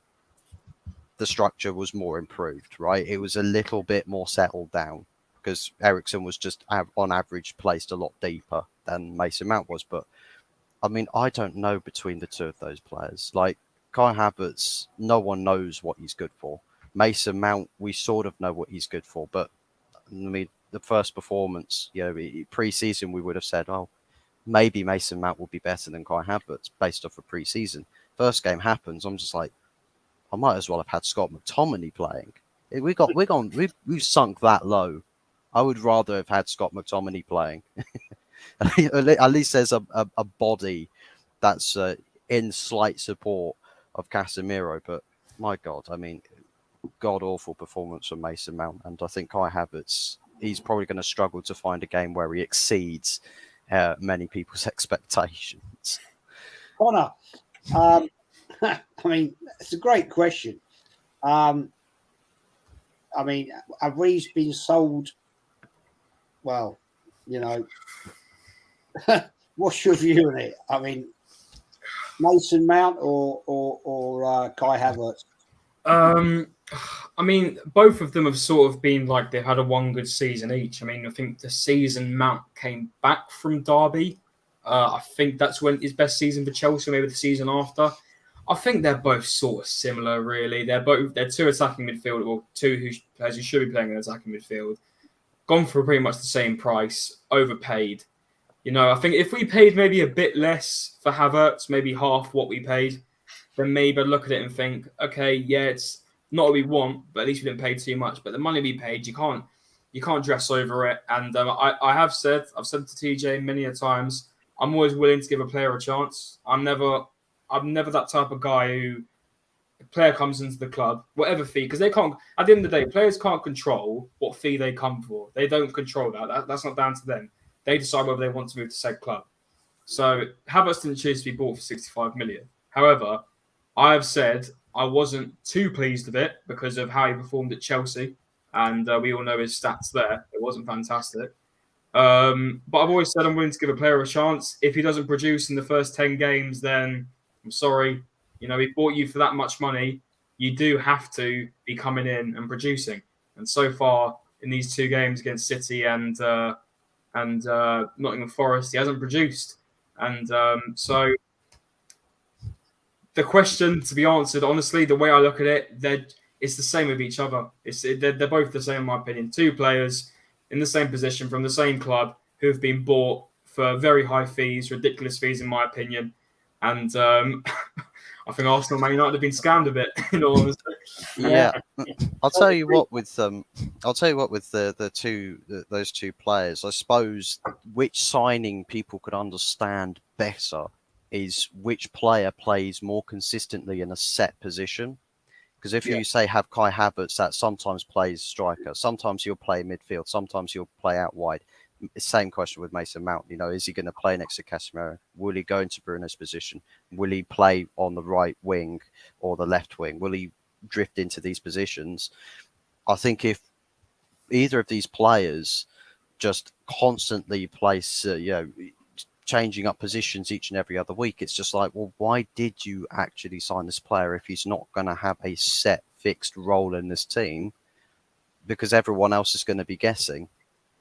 the structure was more improved, right? It was a little bit more settled down because Eriksen was just on average placed a lot deeper than Mason Mount was. But I mean, I don't know between the two of those players. Like Kai Havertz, no one knows what he's good for. Mason Mount, we sort of know what he's good for, but I mean, the first performance, pre-season, we would have said, oh, maybe Mason Mount will be better than Kai Havertz based off of pre-season. First game happens, I'm just like, I might as well have had Scott McTominay playing. We've sunk that low. I would rather have had Scott McTominay playing. At least there's a body that's in slight support of Casemiro. But my God, I mean, god awful performance from Mason Mount, and I think Kai Havertz, he's probably going to struggle to find a game where he exceeds many people's expectations. Conor, I mean, it's a great question. I mean, have we been sold? Well, what's your view on it? I mean, Mason Mount or Kai Havertz? I mean, both of them have sort of been like they've had a one good season each. I mean, I think the season Mount came back from Derby. I think that's when his best season for Chelsea, maybe the season after. I think they're both sort of similar, really. They're two attacking midfield, or two players who should be playing in attacking midfield. Gone for pretty much the same price, overpaid. I think if we paid maybe a bit less for Havertz, maybe half what we paid, then maybe I'd look at it and think, okay, yeah, it's not what we want, but at least we didn't pay too much. But the money we paid, you can't dress over it. And I've said to TJ many a times, I'm always willing to give a player a chance. I'm never that type of guy who a player comes into the club, whatever fee, because they can't, at the end of the day, players can't control what fee they come for. They don't control that. That's not down to them. They decide whether they want to move to said club. So Havertz didn't choose to be bought for 65 million. However, I have said I wasn't too pleased with it because of how he performed at Chelsea. And we all know his stats there. It wasn't fantastic. But I've always said I'm willing to give a player a chance. If he doesn't produce in the first 10 games, then I'm sorry. We bought you for that much money. You do have to be coming in and producing. And so far in these two games against City and Nottingham Forest, he hasn't produced. And so the question to be answered, honestly, the way I look at it, it's the same with each other. They're both the same, in my opinion. Two players in the same position from the same club who have been bought for very high fees, ridiculous fees, in my opinion. And I think Arsenal, Man United have been scammed a bit. In all honesty. Yeah, I'll tell you what with those two players. I suppose which signing people could understand better is which player plays more consistently in a set position. Because if you say have Kai Havertz that sometimes plays striker, sometimes he'll play midfield, sometimes he'll play out wide. Same question with Mason Mount. You know, is he going to play next to Casemiro? Will he go into Bruno's position? Will he play on the right wing or the left wing? Will he drift into these positions? I think if either of these players just constantly place, changing up positions each and every other week, it's just like, well, why did you actually sign this player if he's not going to have a set, fixed role in this team? Because everyone else is going to be guessing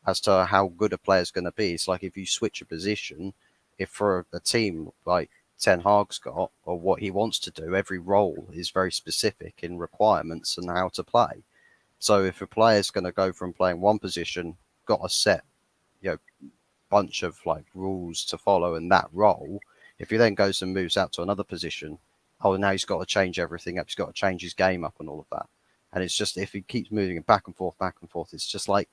as to how good a player is going to be. It's like if you switch a position, if for a team like Ten Hag's got, or what he wants to do, every role is very specific in requirements and how to play. So if a player is going to go from playing one position, got a set, bunch of like rules to follow in that role, if he then goes and moves out to another position, now he's got to change everything up. He's got to change his game up and all of that. And it's just, if he keeps moving back and forth, it's just like,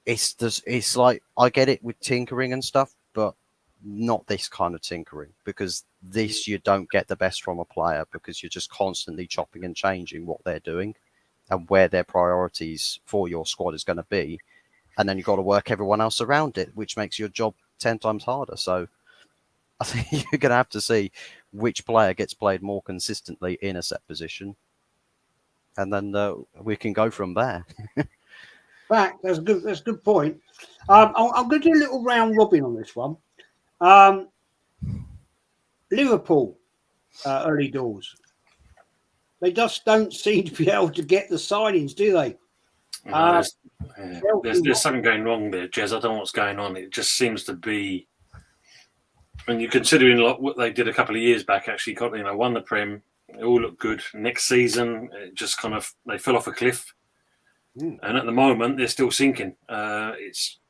it's like, I get it with tinkering and stuff, but not this kind of tinkering, because this, you don't get the best from a player because you're just constantly chopping and changing what they're doing and where their priorities for your squad is going to be. And then you've got to work everyone else around it, which makes your job 10 times harder. So I think you're going to have to see which player gets played more consistently in a set position. And then we can go from there. Fact, that's a good point. I'm going to do a little round robin on this one. Liverpool, early doors. They just don't seem to be able to get the signings, do they? There's something going wrong there, Jez. I don't know what's going on. It just seems to be, when you're considering what they did a couple of years back, actually won the Prem. It all looked good. Next season, it just they fell off a cliff. And at the moment, they're still sinking. It's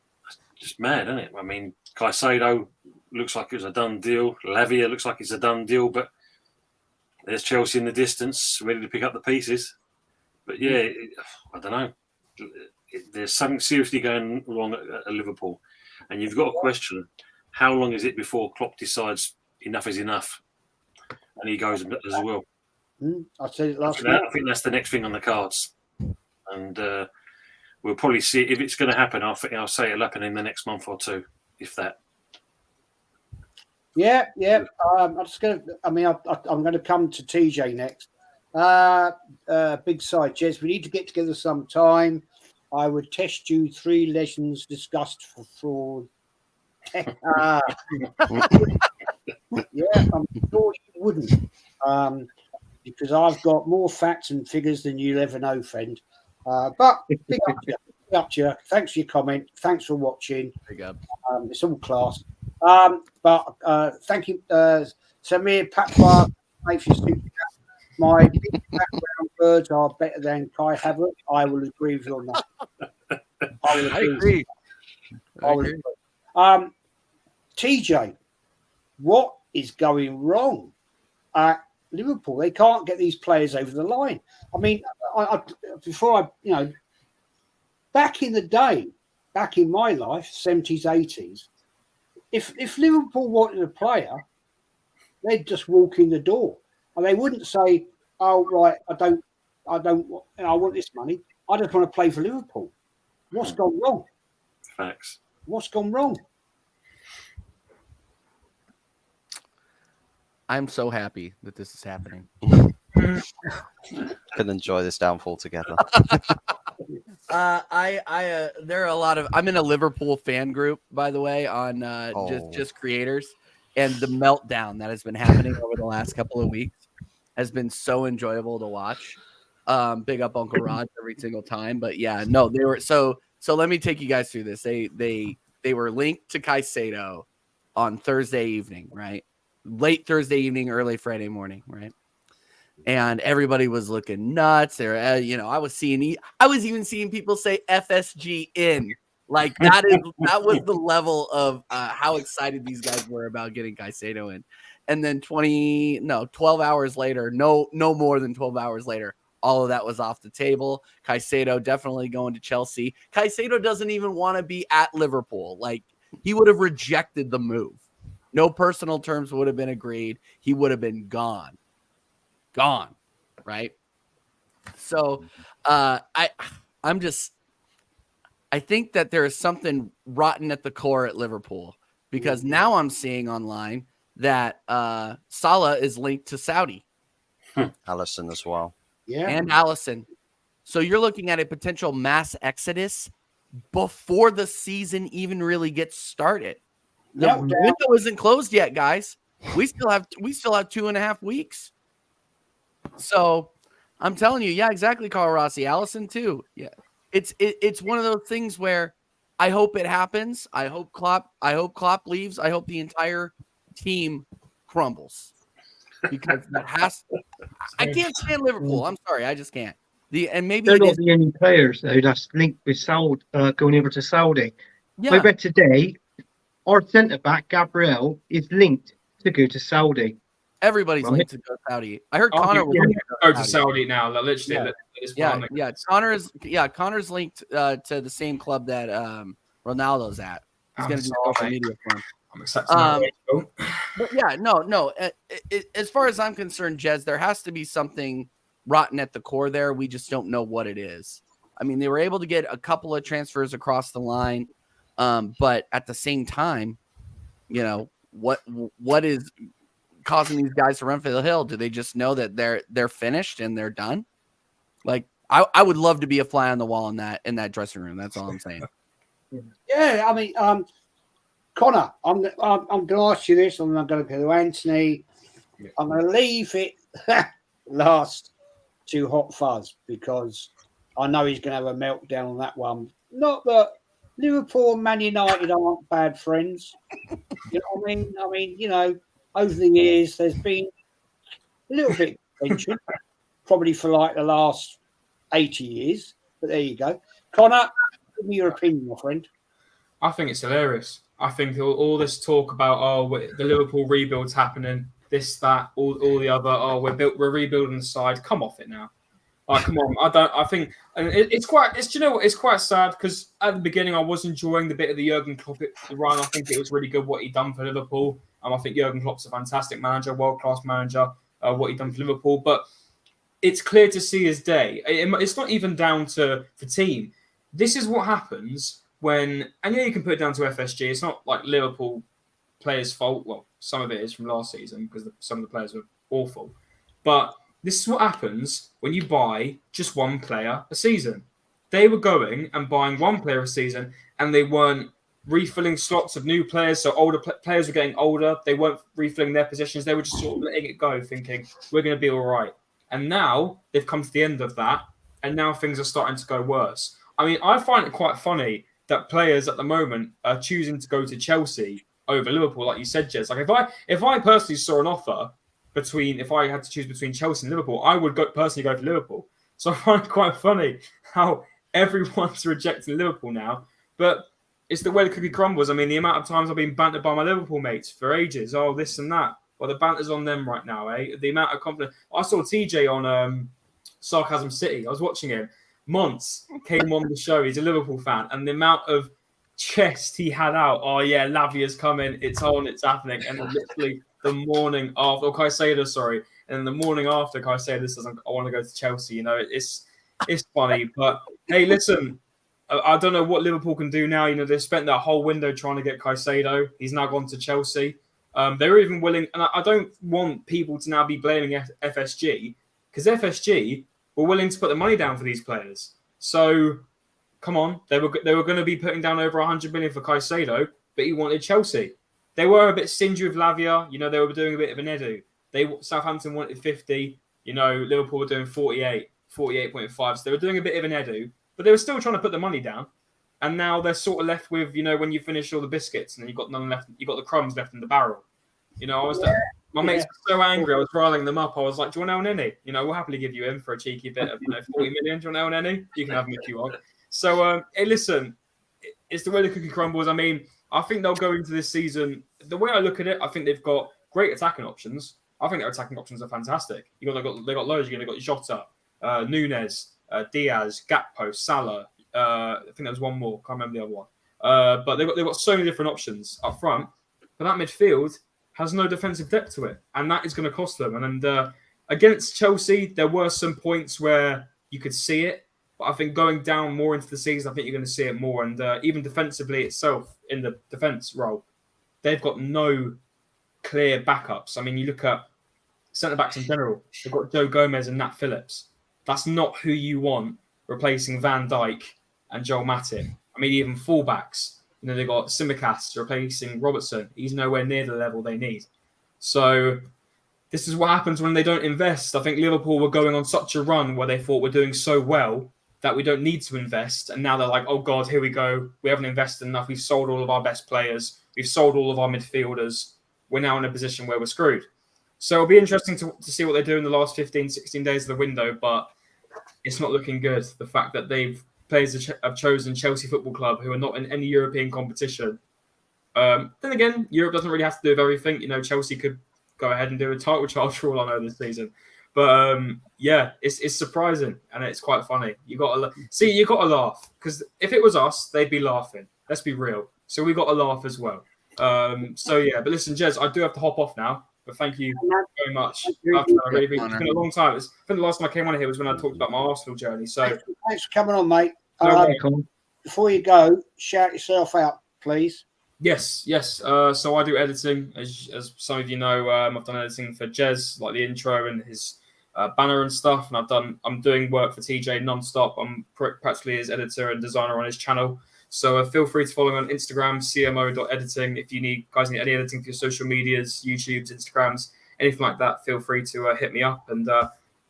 just mad, isn't it? I mean, Caicedo looks like it was a done deal. Lavia looks like it's a done deal. But there's Chelsea in the distance, ready to pick up the pieces. But yeah, I don't know. There's something seriously going wrong at Liverpool. And you've got to question, how long is it before Klopp decides enough is enough? And he goes as well. I said it last night. I think that's the next thing on the cards. And we'll probably see if it's going to happen. I'll say it'll happen in the next month or two, if that. Yeah. I'm going to come to TJ next. Big side, Jez. We need to get together sometime. I would test you 3 legends discussed for fraud. Yeah, I'm sure you wouldn't. Because I've got more facts and figures than you'll ever know, friend. But big up to you. Thanks for your comment. Thanks for watching. Big up. It's all class. But thank you, Samir Patwa. Thanks for your My big background birds are better than Kai Havertz. I will agree with you on that. I agree. TJ, what is going wrong at Liverpool? They can't get these players over the line. I mean, back in the day, back in my life, 70s, 80s, if Liverpool wanted a player, they'd just walk in the door. And they wouldn't say, "Oh, right, I want this money. I just want to play for Liverpool." What's gone wrong? Facts. What's gone wrong? I'm so happy that this is happening. Can enjoy this downfall together. There are a lot of. I'm in a Liverpool fan group, by the way, on just creators, and the meltdown that has been happening over the last couple of weeks has been so enjoyable to watch. Big up Uncle Rod every single time, but yeah, no, they were so. Let me take you guys through this. They were linked to Caicedo on Thursday evening, right? Late Thursday evening, early Friday morning, right? And everybody was looking nuts. There, I was even seeing people say FSG in. Like that was the level of how excited these guys were about getting Caicedo in. And then 12 hours later, no more than 12 hours later, all of that was off the table. Caicedo definitely going to Chelsea. Caicedo doesn't even want to be at Liverpool. Like he would have rejected the move. No personal terms would have been agreed. He would have been gone, right? So I'm just I think that there is something rotten at the core at Liverpool, because now I'm seeing online that Salah is linked to Saudi. Allison as well. Yeah. And Allison. So you're looking at a potential mass exodus before the season even really gets started. The window isn't closed yet, guys. We still have 2.5 weeks. So I'm telling you, yeah, exactly, Carl Rossi. Allison too. Yeah. It's one of those things where I hope it happens. I hope Klopp leaves. I hope the entire team crumbles. Because that has I can't stand Liverpool. I'm sorry, I just can't. Maybe They're not the only players though that's linked with Saudi, going over to Saudi. Yeah. I read today our centre back Gabriel is linked to go to Saudi. Everybody's linked to go to Saudi. I heard Conor was linked to go to Saudi now. Like, literally, Connor's linked to the same club that Ronaldo's at. He's going to do social media for him. I'm excited. But yeah, no. As far as I'm concerned, Jez, there has to be something rotten at the core there. We just don't know what it is. I mean, they were able to get a couple of transfers across the line, but at the same time, you know, what is causing these guys to run for the hill? Do they just know that they're finished and they're done? Like, I would love to be a fly on the wall in that dressing room. That's all I'm saying. Yeah, I mean, Conor, I'm going to ask you this, and I'm going to go to Anthony. I'm going to leave it last to Hot Fuzz, because I know he's going to have a meltdown on that one. Not that Liverpool and Man United aren't bad friends. You know what I mean? I mean, you know, over the years, there's been a little bit of tension, probably for like the last 80 years. But there you go. Conor, give me your opinion, my friend. I think it's hilarious. I think all this talk about, the Liverpool rebuild's happening, this, that, all the other, we're rebuilding the side. Come off it now. Come on. I think, and it's quite sad, because at the beginning I was enjoying the bit of the Jurgen Klopp run. I think it was really good what he'd done for Liverpool. I think Jurgen Klopp's a fantastic manager, world-class manager, what he'd done for Liverpool. But it's clear to see his day. It's not even down to the team. This is what happens when, and yeah, you can put it down to FSG. It's not like Liverpool players' fault. Well, some of it is from last season, because some of the players were awful. But this is what happens when you buy just one player a season. They were going and buying one player a season, and they weren't refilling slots of new players. So older players were getting older. They weren't refilling their positions. They were just sort of letting it go, thinking, we're going to be all right. And now they've come to the end of that, and now things are starting to go worse. I mean, I find it quite funny that players at the moment are choosing to go to Chelsea over Liverpool, like you said, Jez. Like, if I personally saw an offer if I had to choose between Chelsea and Liverpool, I would personally go for Liverpool. So I find it quite funny how everyone's rejecting Liverpool now. But it's the way the cookie crumbles. I mean, the amount of times I've been bantered by my Liverpool mates for ages. Oh, this and that. Well, the banter's on them right now, eh? The amount of confidence. I saw TJ on Sarcasm City. I was watching him. Monts came on the show. He's a Liverpool fan. And the amount of chest he had out. Oh, yeah, Lavia's coming. It's on. It's happening. And literally the morning after, or Caicedo, sorry. And the morning after, Caicedo says, I want to go to Chelsea. You know, it's funny. But, hey, listen, I don't know what Liverpool can do now. You know, they've spent that whole window trying to get Caicedo. He's now gone to Chelsea. They're even willing, and I don't want people to now be blaming FSG, because FSG were willing to put the money down for these players. So, come on, they were going to be putting down over 100 million for Caicedo, but he wanted Chelsea. They were a bit stingy with Lavia. You know, they were doing a bit of an edu. Southampton wanted 50. You know, Liverpool were doing 48, 48.5. So they were doing a bit of an edu, but they were still trying to put the money down. And now they're sort of left with, you know, when you finish all the biscuits and you've got none left, you've got the crumbs left in the barrel. You know, my mates were so angry. I was riling them up. I was like, do you want El Neni? You know, we'll happily give you him for a cheeky bit of, 40 million. Do you want El Neni? You can have him if you want. So, hey, listen, it's the way the cookie crumbles. I mean, I think they'll go into this season. The way I look at it, I think they've got great attacking options. I think their attacking options are fantastic. They got loads. They've got Jota, Nunez, Diaz, Gakpo, Salah. I think there was one more. Can't remember the other one. But they've got so many different options up front. But that midfield has no defensive depth to it, and that is going to cost them. And against Chelsea, there were some points where you could see it. But I think going down more into the season, I think you're going to see it more. And even defensively itself, in the defence role, they've got no clear backups. I mean, you look at centre-backs in general, they've got Joe Gomez and Nat Phillips. That's not who you want replacing Van Dijk and Joel Matip. I mean, even fullbacks, they've got Simicast replacing Robertson. He's nowhere near the level they need. So this is what happens when they don't invest. I think Liverpool were going on such a run where they thought we're doing so well that we don't need to invest. And now they're like, oh God, here we go. We haven't invested enough. We've sold all of our best players. We've sold all of our midfielders. We're now in a position where we're screwed. So it'll be interesting to see what they do in the last 15, 16 days of the window, but it's not looking good. The fact that players have chosen Chelsea Football Club, who are not in any European competition. Then again, Europe doesn't really have to do everything. Chelsea could go ahead and do a title charge for all I know this season. But it's surprising and it's quite funny. You got to laugh, because if it was us, they'd be laughing. Let's be real. So we got to laugh as well. But listen, Jez, I do have to hop off now. But thank you very much. It's been a long time. I think the last time I came on here was when I talked about my Arsenal journey. So thanks for coming on, mate. No before you go, shout yourself out, please. Yes. So I do editing, as some of you know. I've done editing for Jez, like the intro and his banner and stuff. And I'm doing work for TJ non-stop. I'm practically his editor and designer on his channel. So feel free to follow me on Instagram, cmo.editing. If you guys need any editing for your social medias, YouTubes, Instagrams, anything like that, feel free to hit me up. And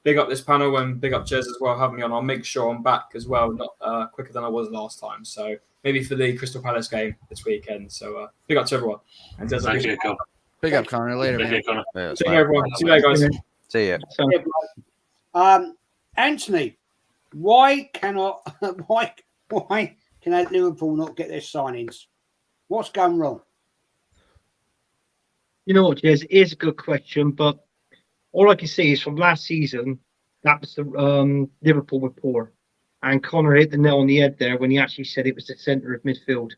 big up this panel and big up Jez as well, having me on. I'll make sure I'm back as well, not quicker than I was last time. So maybe for the Crystal Palace game this weekend. So big up to everyone. And Jez, Thank you, Conor. Big up, Conor. Later, man. Conor. Yeah, See you, everyone. See you later, guys. See you. Anthony, why can Liverpool not get their signings? What's going wrong? You know what, Jez? It is a good question, but all I can say is from last season, that was the Liverpool were poor. And Conor hit the nail on the head there when he actually said it was the centre of midfield.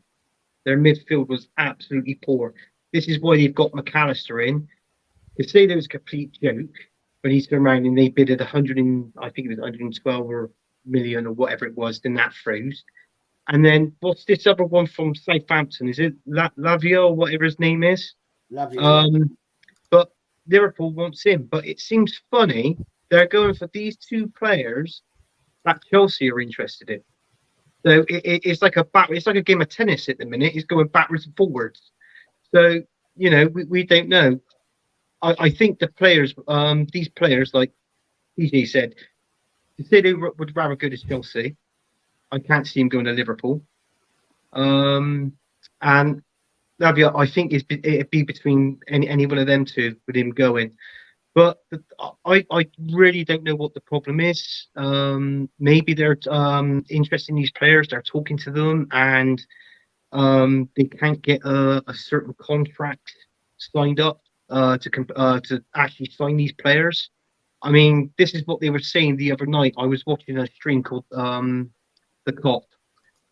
Their midfield was absolutely poor. This is why they've got McAllister in. They say there was a complete joke, but he's turned around and they bid at 112 million or whatever it was, then that froze. And then what's this other one from Southampton? Is it Lavia or whatever his name is? Lavia. But Liverpool wants him. But it seems funny they're going for these two players that Chelsea are interested in. So it's like a game of tennis at the minute. It's going backwards and forwards. So we don't know. I think the players, these players, like PJ said, they say they would rather go to Chelsea. I can't see him going to Liverpool. And Lavia, I think it'd be between any one of them two with him going. But I really don't know what the problem is. Maybe they're interested in these players. They're talking to them, and they can't get a certain contract signed up to actually sign these players. I mean, this is what they were saying the other night. I was watching a stream called The Cop,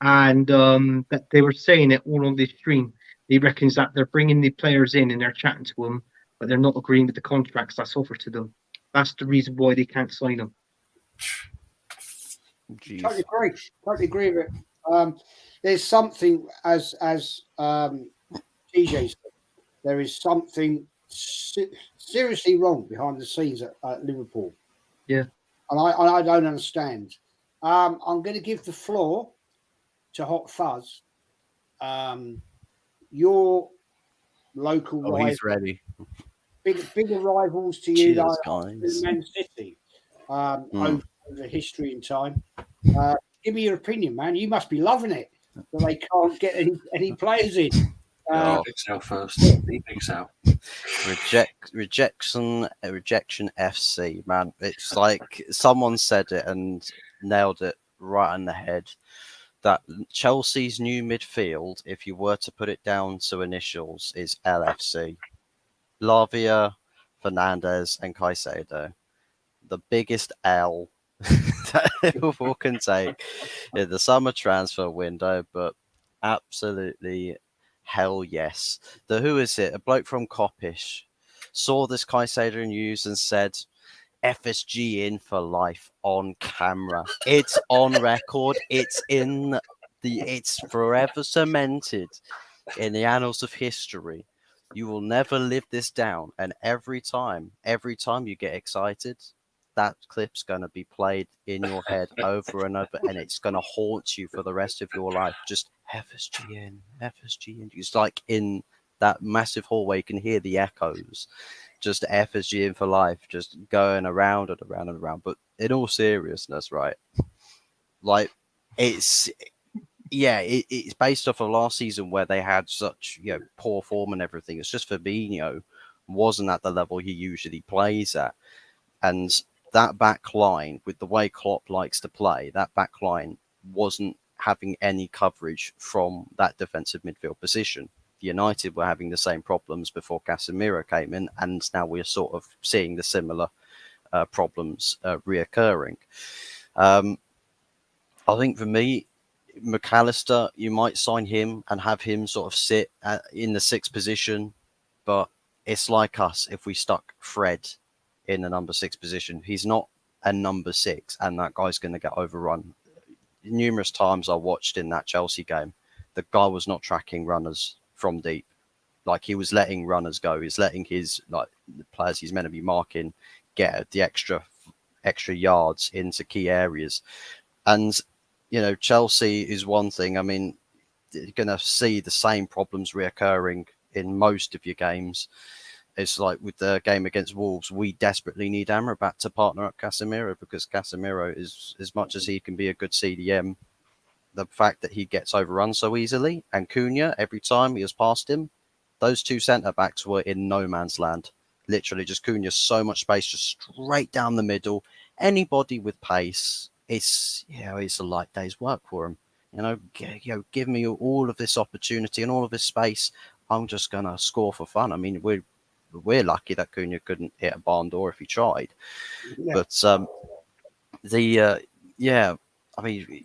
and that they were saying it all on this stream. He reckons that they're bringing the players in and they're chatting to them, but they're not agreeing with the contracts that's offered to them. That's the reason why they can't sign them. Jeez. Totally agree with it. There's something, as TJ said, there is something seriously wrong behind the scenes at Liverpool. Yeah. And I don't understand. I'm going to give the floor to Hot Fuzz. Your local rival. He's ready. Bigger rivals to you, Cheers, like guys. Man City, over history and time. Give me your opinion, man. You must be loving it that they can't get any players in. Big Sal first. Big Sal. Rejection FC, man. It's like someone said it and nailed it right on the head. That Chelsea's new midfield, if you were to put it down to initials, is LFC. Lavia, Fernandez, and Caicedo. The biggest L that Liverpool can take in the summer transfer window, but absolutely hell yes. Who is it? A bloke from Coppish saw this Caicedo news and said, FSG in for life on camera. It's on record. It's forever cemented in the annals of history. You will never live this down. And every time you get excited, that clip's going to be played in your head over and over, and it's going to haunt you for the rest of your life. Just FSG in. It's like in that massive hallway, you can hear the echoes. Just FSG in for life, just going around and around and around. But in all seriousness, right? Like, it's based off of last season where they had such poor form and everything. It's just Fabinho wasn't at the level he usually plays at, and that back line, with the way Klopp likes to play, that back line wasn't having any coverage from that defensive midfield position. United were having the same problems before Casemiro came in, and now we're sort of seeing the similar problems reoccurring. I think for me, McAllister, you might sign him and have him sort of sit in the 6th position, but it's like us if we stuck Fred in the number 6 position. He's not a number 6, and that guy's going to get overrun. Numerous times I watched in that Chelsea game, the guy was not tracking runners from deep. Like, he was letting runners go. He's letting his the players he's meant to be marking get the extra yards into key areas. And Chelsea is one thing. I mean, you're going to see the same problems reoccurring in most of your games. It's like with the game against Wolves, we desperately need Amrabat to partner up Casemiro, because Casemiro is, as much as he can be a good CDM, the fact that he gets overrun so easily, and Cunha, every time he has passed him, those two centre-backs were in no man's land. Literally, just Cunha, so much space, just straight down the middle. Anybody with pace, it's a light day's work for him. Give me all of this opportunity and all of this space. I'm just going to score for fun. I mean, we're lucky that Cunha couldn't hit a barn door if he tried. Yeah. But I mean,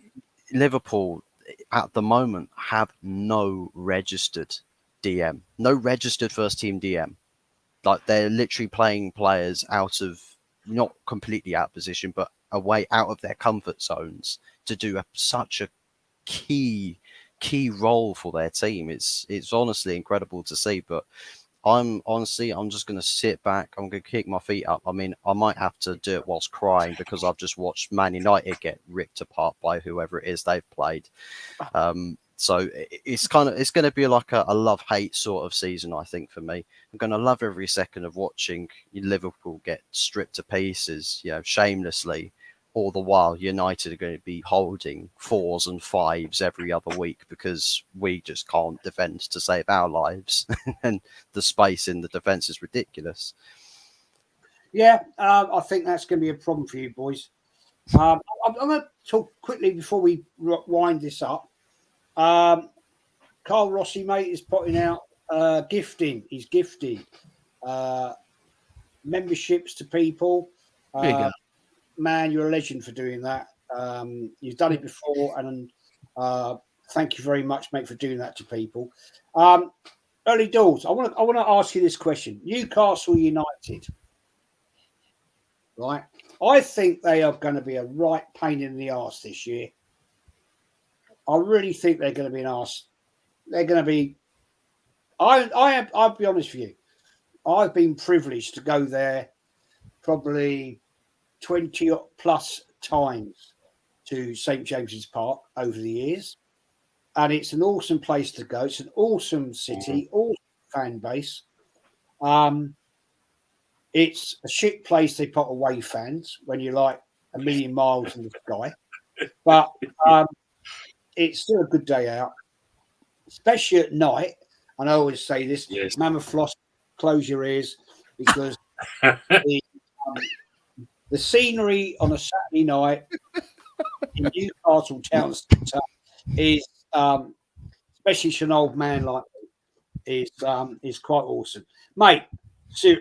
Liverpool at the moment have no registered DM, no registered first team DM. Like, they're literally playing players out of, not completely out of position, but away out of their comfort zones to do such a key role for their team. It's honestly incredible to see. But I'm just going to sit back. I'm going to kick my feet up. I mean, I might have to do it whilst crying, because I've just watched Man United get ripped apart by whoever it is they've played. So it's going to be like a love-hate sort of season, I think, for me. I'm going to love every second of watching Liverpool get stripped to pieces, shamelessly. All the while, United are going to be holding 4s and 5s every other week, because we just can't defend to save our lives. And the space in the defence is ridiculous. Yeah, I think that's going to be a problem for you boys. I'm going to talk quickly before we wind this up. Carl Rossi, mate, is putting out gifting. He's gifting memberships to people. Man, you're a legend for doing that. You've done it before, and thank you very much, mate, for doing that to people. Earlydoors, I want to ask you this question. Newcastle United, right? I think they are going to be a right pain in the arse this year. I really think they're going to be an arse. They're going to be. I'll be honest with you. I've been privileged to go there probably 20 plus times to St. James's Park over the years. And it's an awesome place to go. It's an awesome city, awesome fan base. It's a shit place they put away fans when you're like a million miles in the sky. But it's still a good day out, especially at night. And I always say this, yes. Mammoth floss, close your ears, because the scenery on a Saturday night in Newcastle town centre is, especially to an old man like me, is quite awesome. Mate,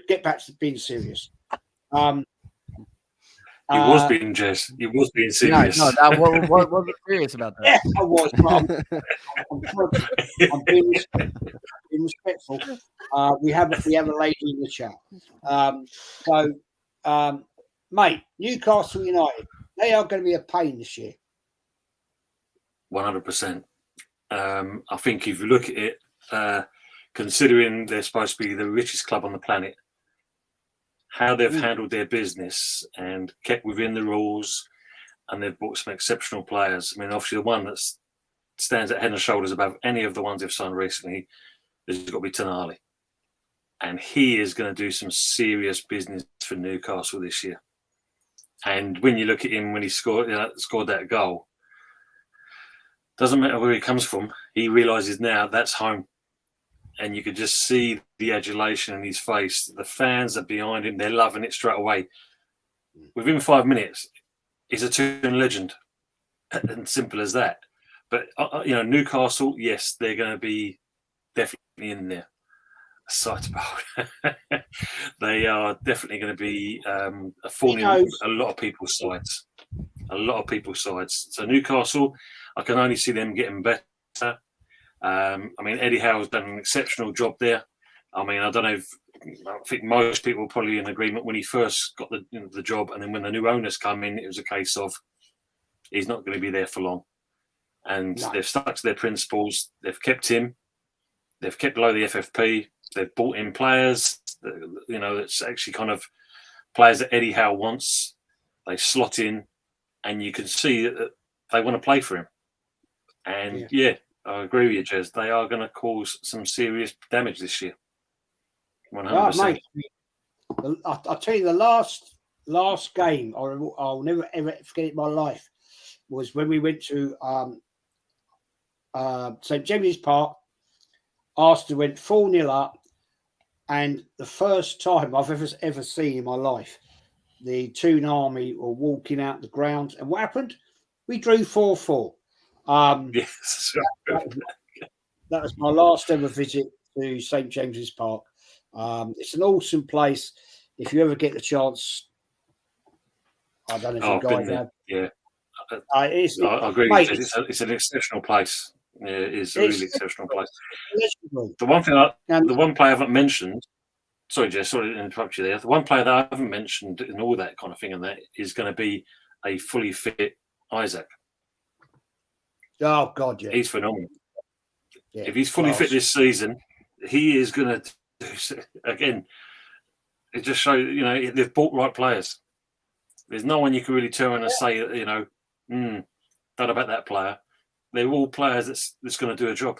get back to being serious. He was being serious. No, that wasn't serious about that. Yeah, I was. I'm being respectful. We have a lady in the chat. mate, Newcastle United, they are going to be a pain this year. 100%. I think if you look at it, considering they're supposed to be the richest club on the planet, how they've handled their business and kept within the rules, and they've bought some exceptional players. I mean, obviously, the one that stands at head and shoulders above any of the ones they've signed recently has got to be Tonali. And he is going to do some serious business for Newcastle this year. And when you look at him, when he scored that goal, doesn't matter where he comes from, he realises now that's home. And you could just see the adulation in his face. The fans are behind him. They're loving it straight away. Within 5 minutes, he's a two-man legend. And simple as that. But, Newcastle, yes, they're going to be definitely in there. Aside about they are definitely going to be falling a lot of people's sides. A lot of people's sides. So Newcastle, I can only see them getting better. I mean, Eddie Howe's done an exceptional job there. I mean, I think most people were probably in agreement when he first got the job, and then when the new owners come in, it was a case of he's not going to be there for long. And they've stuck to their principles. They've kept him. They've kept below the FFP. They've brought in players, that's actually kind of players that Eddie Howe wants. They slot in, and you can see that they want to play for him. And I agree with you, Jez. They are going to cause some serious damage this year. 100%. Mate, I'll tell you, the last game I'll never ever forget it in my life was when we went to St James's Park. Arsenal went 4-0 up, and the first time I've ever seen in my life, the Toon Army were walking out the ground. And what happened? We drew 4-4. Yes. That was my last ever visit to St James's Park. It's an awesome place. If you ever get the chance, I don't know if you guys have. Yeah. I agree. Mate, it's an exceptional place. Yeah, it's a really exceptional place. The one player I haven't mentioned, sorry, Jess, sorry to interrupt you there. The one player that I haven't mentioned in all that kind of thing, and that is going to be a fully fit Isaac. Oh God, yeah, he's phenomenal. Yeah, if he's fully fit this season, he is going to do again. It just shows, they've bought right players. There's no one you can really turn and say, don't know about that player. They're all players that's going to do a job.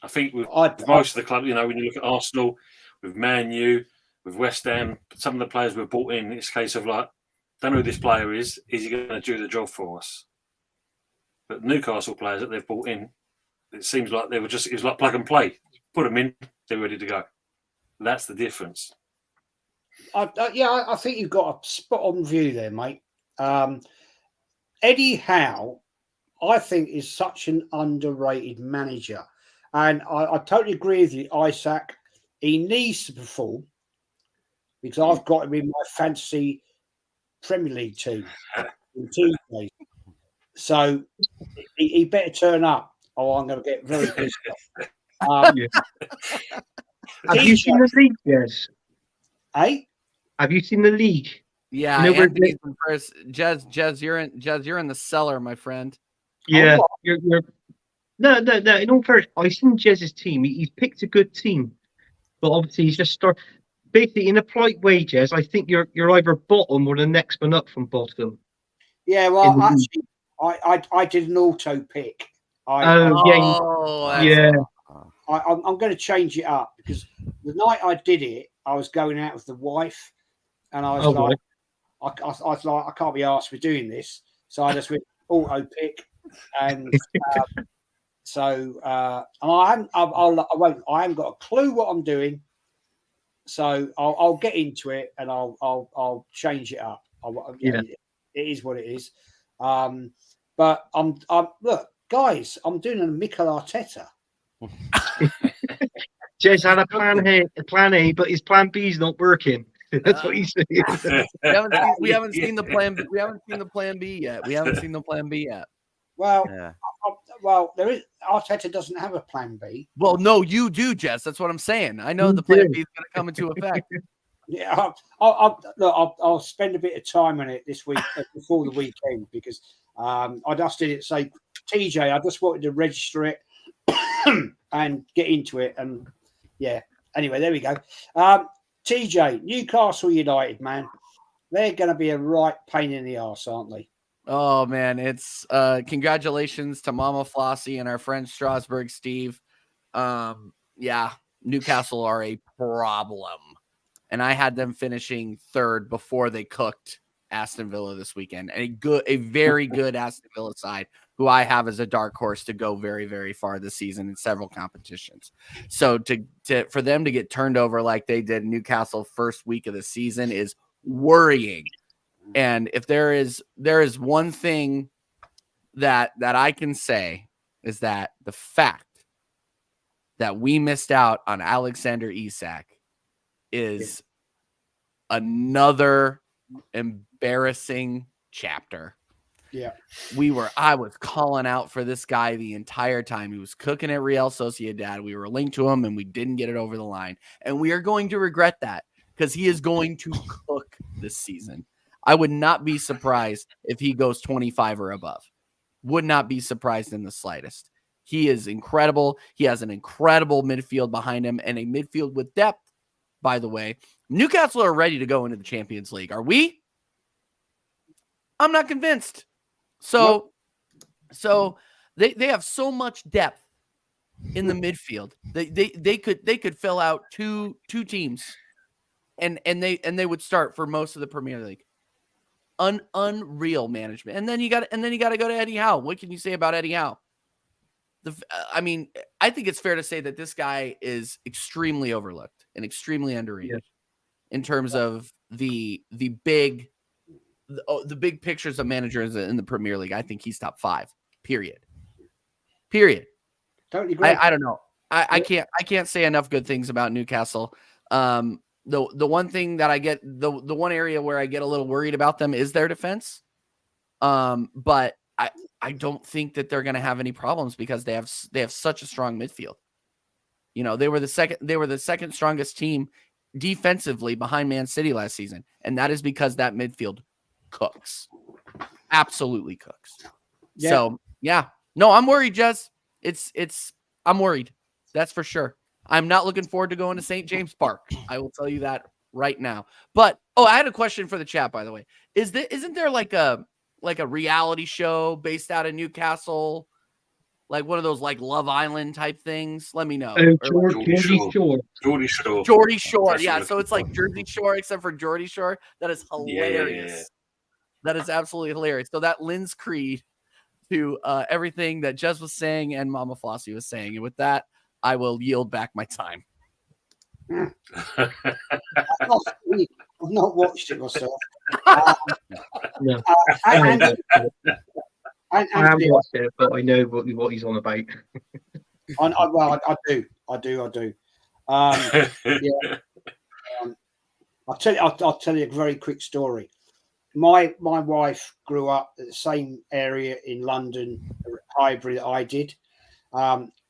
I think with most of the club, when you look at Arsenal, with Man U, with West Ham, some of the players we've bought in, it's a case of like, don't know who this player is. Is he going to do the job for us? But Newcastle players that they've bought in, it seems like it was like plug and play. Put them in, they're ready to go. That's the difference. I think you've got a spot on view there, mate. Eddie Howe, I think, is such an underrated manager. And I totally agree with you, Isaac. He needs to perform because I've got him in my fantasy Premier League team in Tuesday. So he better turn up or I'm going to get very pissed off. Have you seen the league, Jez? Hey? Have you seen the league? Yeah, Anthony's in first. Jez, you're in the cellar, my friend. Yeah, you're. No. In all fairness, I've seen Jez's team. He's picked a good team, but obviously he's just basically in a polite way, Jez. I think you're either bottom or the next one up from bottom. Yeah, well, actually, I did an auto pick. I'm going to change it up because the night I did it, I was going out with the wife, and I was I can't be asked for doing this, so I just went auto pick, and I haven't got a clue what I'm doing, so I'll get into it and I'll change it up. It is what it is, but I'm look, guys, I'm doing a Mikel Arteta. Jez had a plan A, but his plan B is not working. That's what he's saying. We haven't seen the plan. We haven't seen the plan B yet. Well, there is. Arteta doesn't have a plan B. Well, no, you do, Jess. That's what I'm saying. I know the plan B is going to come into effect. Yeah, I'll spend a bit of time on it this week before the weekend because I just didn't say, TJ, I just wanted to register it and get into it. And yeah, anyway, there we go. TJ, Newcastle United, man, they're going to be a right pain in the arse, aren't they? Oh man, it's congratulations to Mama Flossie and our friend Strasbourg Steve. Yeah, Newcastle are a problem. And I had them finishing third before they cooked Aston Villa this weekend. A very good Aston Villa side who I have as a dark horse to go very, very far this season in several competitions. So for them to get turned over like they did Newcastle first week of the season is worrying. And if there is one thing that I can say is that the fact that we missed out on Alexander Isak is another embarrassing chapter. Yeah. I was calling out for this guy the entire time. He was cooking at Real Sociedad. We were linked to him and we didn't get it over the line. And we are going to regret that because he is going to cook this season. I would not be surprised if he goes 25 or above. Would not be surprised in the slightest. He is incredible. He has an incredible midfield behind him and a midfield with depth, by the way. Newcastle are ready to go into the Champions League. Are we? I'm not convinced. So they have so much depth in the midfield. They could fill out two teams and they would start for most of the Premier League. Unreal management. And then you got to go to Eddie Howe. What can you say about Eddie Howe? I mean, I think it's fair to say that this guy is extremely overlooked and extremely underrated in terms of the big pictures of managers in the Premier League. I think he's top 5. Period. Totally agree. I don't know. I can't say enough good things about Newcastle. The one thing that I get the one area where I get a little worried about them is their defense. But I don't think that they're going to have any problems because they have such a strong midfield. You know, they were the second strongest team defensively behind Man City last season, and that is because that midfield cooks. Absolutely cooks. Yeah. So, yeah. No, I'm worried, Jez. I'm worried. That's for sure. I'm not looking forward to going to St. James Park. I will tell you that right now. But I had a question for the chat, by the way. Isn't there like a reality show based out of Newcastle? Like one of those like Love Island type things? Let me know. Geordie Shore. Geordie Shore. Yeah, so it's like Jersey Shore except for Geordie Shore. That is hilarious. Yeah. That is absolutely hilarious. So that lends creed to everything that Jez was saying and Mama Flossie was saying. And with that, I will yield back my time. I've not watched it myself. No. I haven't watched it, but I know what he's on about. I do. I'll tell you a very quick story. My wife grew up at the same area in London, Highbury, that I did.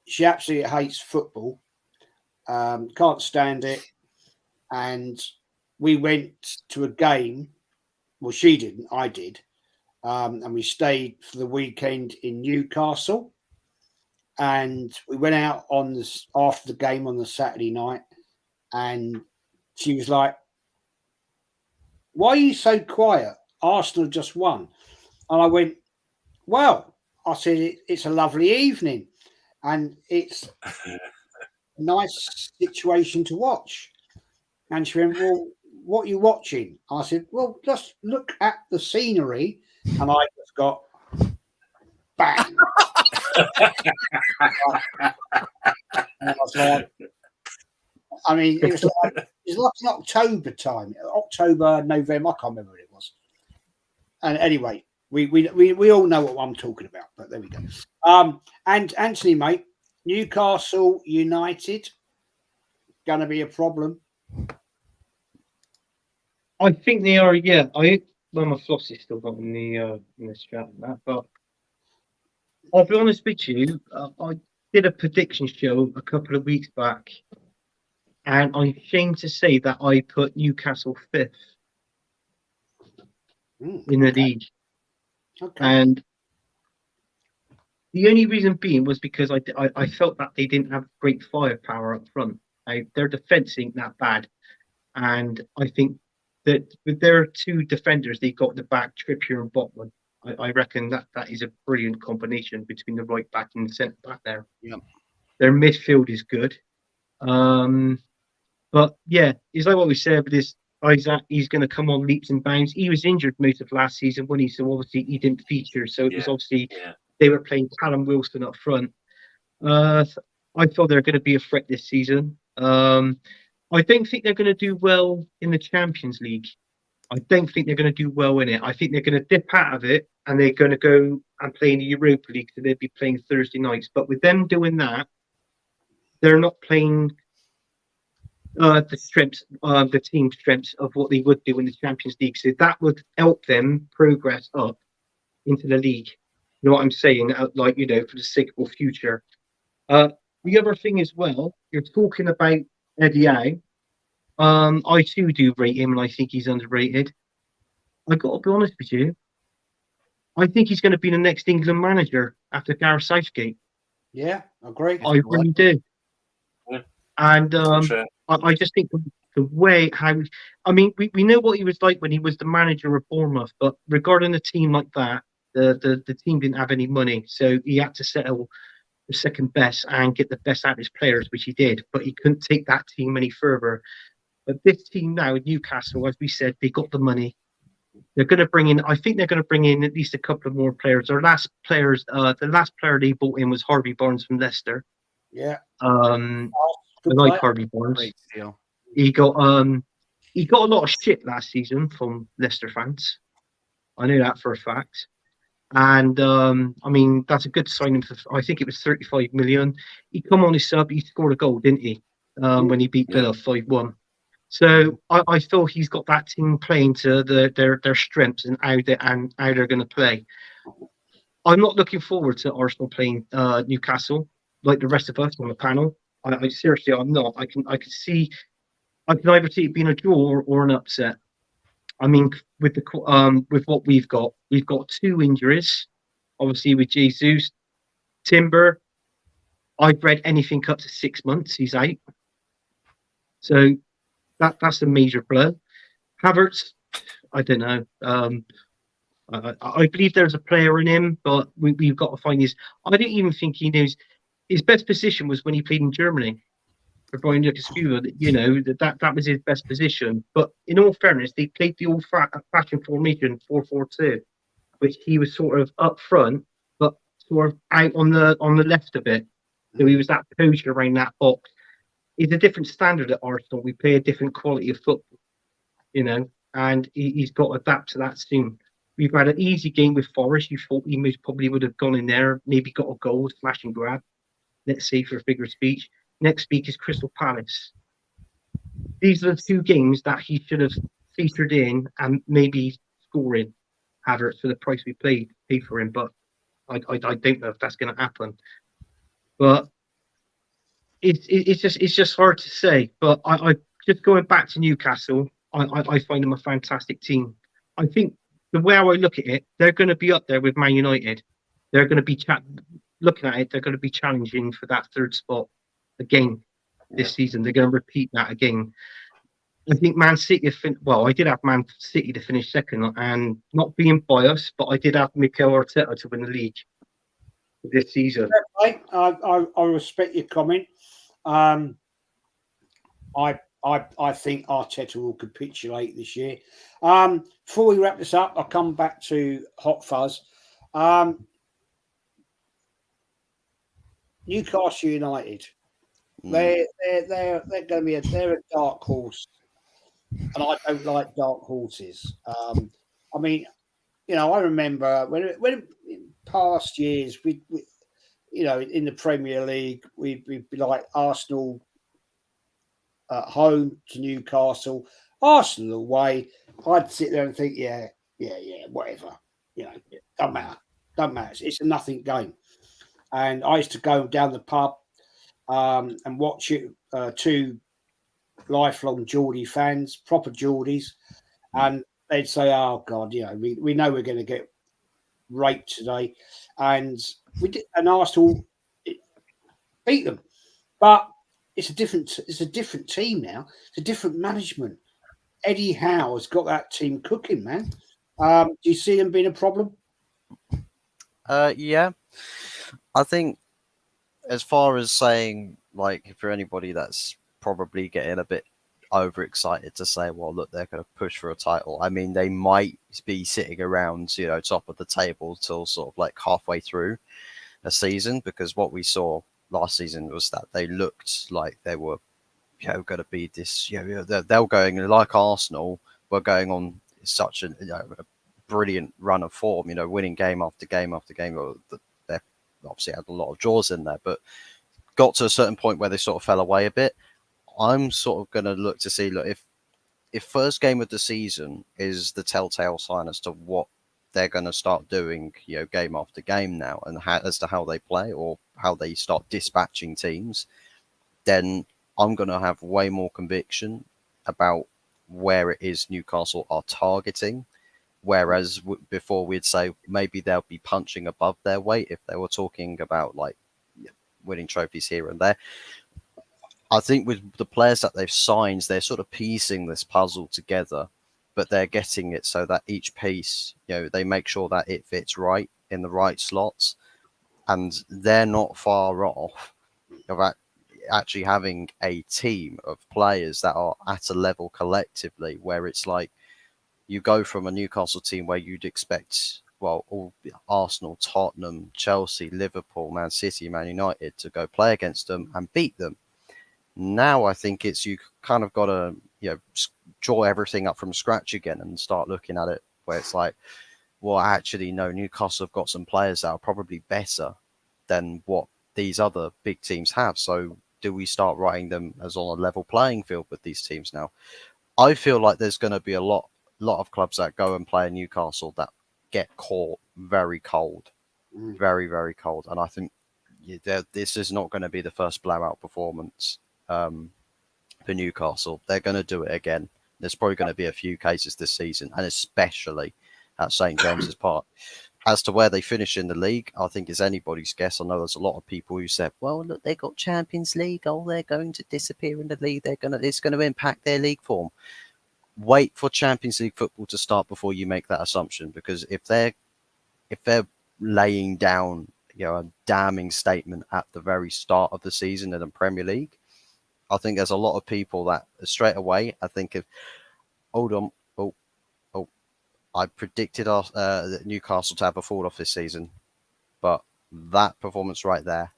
She absolutely hates football, can't stand it. And we went to a game. Well, she didn't, I did. And we stayed for the weekend in Newcastle. And we went out after the game on the Saturday night. And she was like, "Why are you so quiet? Arsenal just won." And I went, "Well," I said, "it's a lovely evening. And it's a nice situation to watch." And she went, "Well, what are you watching?" I said, "Well, just look at the scenery." And I just got bang. And I was like, it was like an October time, October, November, I can't remember what it was. And anyway, we all know what I'm talking about, but there we go. And Anthony, mate, Newcastle United gonna be a problem. I think they are. Yeah, Mama Flossie's still got in the strap and that, but I'll be honest with you. I did a prediction show a couple of weeks back, and I'm ashamed to say that I put Newcastle 5th in the league. Okay. And the only reason being was because I felt that they didn't have great firepower up front. Their defence ain't that bad. And I think that with their two defenders, they got the back, Trippier and Botman. I reckon that is a brilliant combination between the right back and the centre back there. Yep. Their midfield is good. But yeah, it's like what we said with this Isaac, he's going to come on leaps and bounds. He was injured most of last season so obviously he didn't feature. So it was obviously they were playing Callum Wilson up front. I thought they're going to be a threat this season. I don't think they're going to do well in the Champions League. I don't think they're going to do well in it. I think they're going to dip out of it and they're going to go and play in the Europa League. So they'll be playing Thursday nights. But with them doing that, they're not playing the strengths, the team strengths of what they would do in the Champions League. So that would help them progress up into the league. You know what I'm saying? Like, you know, for the foreseeable future. The other thing as well, you're talking about Eddie Howe. I too do rate him, and I think he's underrated. I got to be honest with you. I think he's going to be the next England manager after Gareth Southgate. Yeah, agree. I really do. Yeah. And Sure. I just think the way how, I mean, we know what he was like when he was the manager of Bournemouth, but regarding a team like that, the team didn't have any money, so he had to settle the second best and get the best out of his players, which he did, but he couldn't take that team any further. But this team now, Newcastle, as we said, they got the money. They're going to bring in, I think they're going to bring in at least a couple of more players. The last player they bought in was Harvey Barnes from Leicester. Yeah. I like Harvey Barnes. Great deal. He got a lot of shit last season from Leicester fans. I know that for a fact. And I mean, that's a good signing for, I think it was 35 million. He come on his sub, he scored a goal, didn't he? When he beat Villa 5-1. So I feel he's got that team playing to their strengths and how they're going to play. I'm not looking forward to Arsenal playing Newcastle like the rest of us on the panel. I seriously, I'm not. I can either see it being a draw or an upset. I mean, with what we've got two injuries, obviously with Jesus, Timber. I've read anything up to 6 months. He's out, so that's a major blow. Havertz, I don't know. I believe there's a player in him, but we've got to find his. I don't even think he knows his best position was when he played in Germany for Brian Lucas. You know that was his best position. But in all fairness, they played the old-fashioned formation 4-4-2, which he was sort of up front, but sort of out on the left a bit. So he was that poacher around that box. It's a different standard at Arsenal. We play a different quality of football, you know, and he's got to adapt to that soon. We've had an easy game with Forest. You thought he most probably would have gone in there, maybe got a goal, smash and grab. Let's say for a bigger speech. Next week is Crystal Palace. These are the two games that he should have featured in and maybe scoring Havertz for the price we paid for him. But I don't know if that's going to happen. But it's just hard to say. But I just going back to Newcastle, I find them a fantastic team. I think the way I look at it, they're going to be up there with Man United. They're going to be looking at it. They're going to be challenging for that third spot again this season. They're going to repeat that again. I think Man City. I did have Man City to finish second, and not being biased, but I did have Mikel Arteta to win the league this season. I respect your comment. I think Arteta will capitulate this year. Before we wrap this up, I'll come back to Hot Fuzz. Newcastle United. They're going to be a dark horse, and I don't like dark horses. I mean, you know, I remember when in past years we you know, in the Premier League, we'd be like Arsenal at home to Newcastle, Arsenal away. I'd sit there and think, yeah, whatever. You know, don't matter. It's a nothing game. And I used to go down the pub and watch it. Two lifelong Geordie fans, proper Geordies, and they'd say, "Oh God, we know we're going to get raped today," and we did, and Arsenal beat them, but it's a different team now. It's a different management. Eddie Howe has got that team cooking, man. Do you see them being a problem? Yeah, I think as far as saying, like, for anybody that's probably getting a bit overexcited to say, well, look, they're going to push for a title. I mean, they might be sitting around, top of the table till sort of like halfway through a season, because what we saw last season was that they looked like they were, going to be this, they were going like Arsenal were going on such a brilliant run of form, winning game after game after game. They obviously had a lot of draws in there, but got to a certain point where they sort of fell away a bit. I'm sort of going to look to see, look, if first game of the season is the telltale sign as to what they're going to start doing, game after game now, and as to how they play or how they start dispatching teams, then I'm going to have way more conviction about where it is Newcastle are targeting. Whereas before we'd say maybe they'll be punching above their weight if they were talking about like winning trophies here and there. I think with the players that they've signed, they're sort of piecing this puzzle together, but they're getting it so that each piece, they make sure that it fits right in the right slots, and they're not far off of actually having a team of players that are at a level collectively where it's like you go from a Newcastle team where you'd expect, well, all Arsenal, Tottenham, Chelsea, Liverpool, Man City, Man United to go play against them and beat them. Now I think it's you kind of got to draw everything up from scratch again and start looking at it where it's like, well, actually, no, Newcastle have got some players that are probably better than what these other big teams have. So do we start writing them as on a level playing field with these teams now? I feel like there's going to be a lot of clubs that go and play in Newcastle that get caught very cold, very, very cold. And I think this is not going to be the first blowout performance for Newcastle. They're going to do it again. There's probably going to be a few cases this season, and especially at St. James's Park. As to where they finish in the league, I think it's anybody's guess. I know there's a lot of people who said, well, look, they got Champions League. Oh, they're going to disappear in the league. It's going to impact their league form. Wait for Champions League football to start before you make that assumption, because if they're laying down a damning statement at the very start of the season in the Premier League, I think there's a lot of people that straight away I think of, hold on, I predicted Newcastle to have a fall off this season, but that performance right there,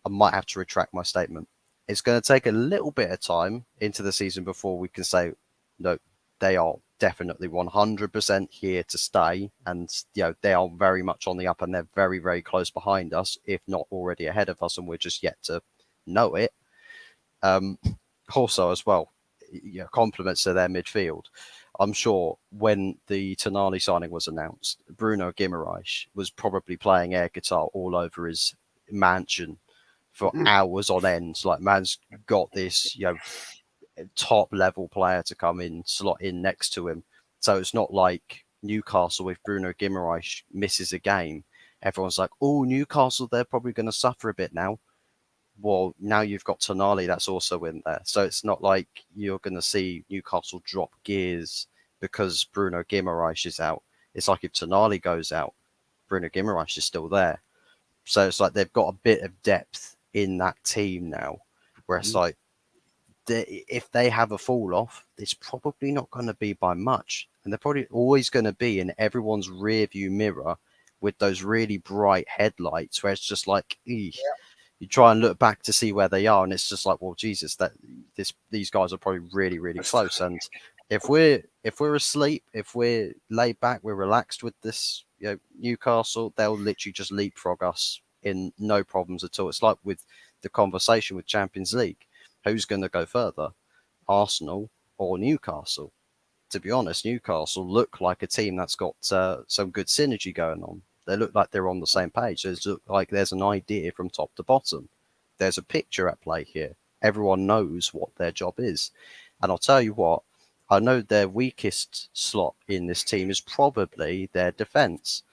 I might have to retract my statement. It's going to take a little bit of time into the season before we can say, no, they are definitely 100% here to stay, and they are very much on the up, and they're very, very close behind us, if not already ahead of us, and we're just yet to know it. Also, as well, compliments to their midfield. I'm sure when the Tonali signing was announced, Bruno Guimaraes was probably playing air guitar all over his mansion for hours on end. Like, man's got this, top level player to come in, slot in next to him. So it's not like Newcastle, if Bruno Guimaraes misses a game, everyone's like, oh, Newcastle, they're probably going to suffer a bit now. Well, now you've got Tonali that's also in there. So it's not like you're going to see Newcastle drop gears because Bruno Guimaraes is out. It's like if Tonali goes out, Bruno Guimaraes is still there. So it's like they've got a bit of depth in that team now, where it's like, if they have a fall off, it's probably not going to be by much. And they're probably always going to be in everyone's rear view mirror with those really bright headlights where it's just like, you try and look back to see where they are, and it's just like, well, Jesus, these guys are probably really, really close. And if we're asleep, if we're laid back, we're relaxed with this, Newcastle, they'll literally just leapfrog us in no problems at all. It's like with the conversation with Champions League. Who's going to go further, Arsenal or Newcastle? To be honest, Newcastle look like a team that's got some good synergy going on. They look like they're on the same page. It looks like there's an idea from top to bottom. There's a picture at play here. Everyone knows what their job is. And I'll tell you what, I know their weakest slot in this team is probably their defence.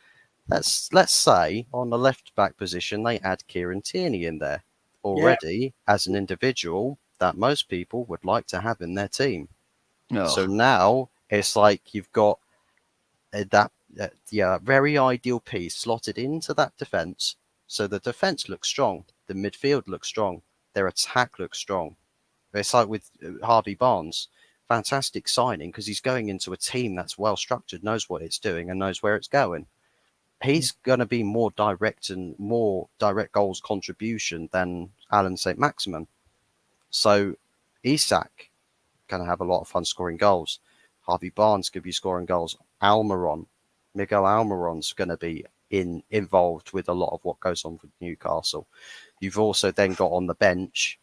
Let's say on the left back position they add Kieran Tierney in there already as an individual that most people would like to have in their team. No. So now it's like you've got that very ideal piece slotted into that defence. So the defence looks strong, the midfield looks strong, their attack looks strong. It's like with Harvey Barnes, fantastic signing because he's going into a team that's well structured, knows what it's doing, and knows where it's going. He's going to be more direct goals contribution than Alan St. Maximin. So Isak going to have a lot of fun scoring goals. Harvey Barnes could be scoring goals. Miguel Almiron's going to be involved with a lot of what goes on with Newcastle. You've also then got on the bench,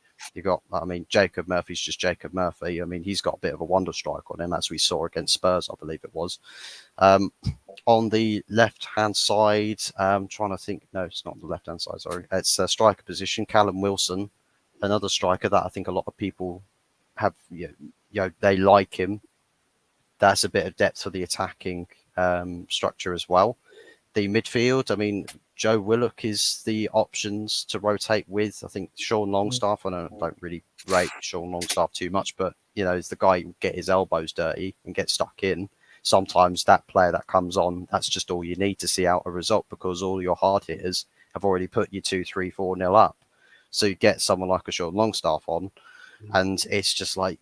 Jacob Murphy's just Jacob Murphy. He's got a bit of a wonder strike on him, as we saw against Spurs, I believe it was. On the left-hand side, I'm trying to think. No, it's not the left-hand side, sorry. It's a striker position. Callum Wilson, another striker that I think a lot of people have, they like him. That's a bit of depth for the attacking structure as well. The midfield, Joe Willock is the options to rotate with. I think Sean Longstaff, I don't really rate Sean Longstaff too much, but, is the guy who get his elbows dirty and get stuck in. Sometimes that player that comes on, that's just all you need to see out a result because all your hard hitters have already put you 2-3, 4-0 up. So you get someone like a Sean Longstaff on, and it's just like,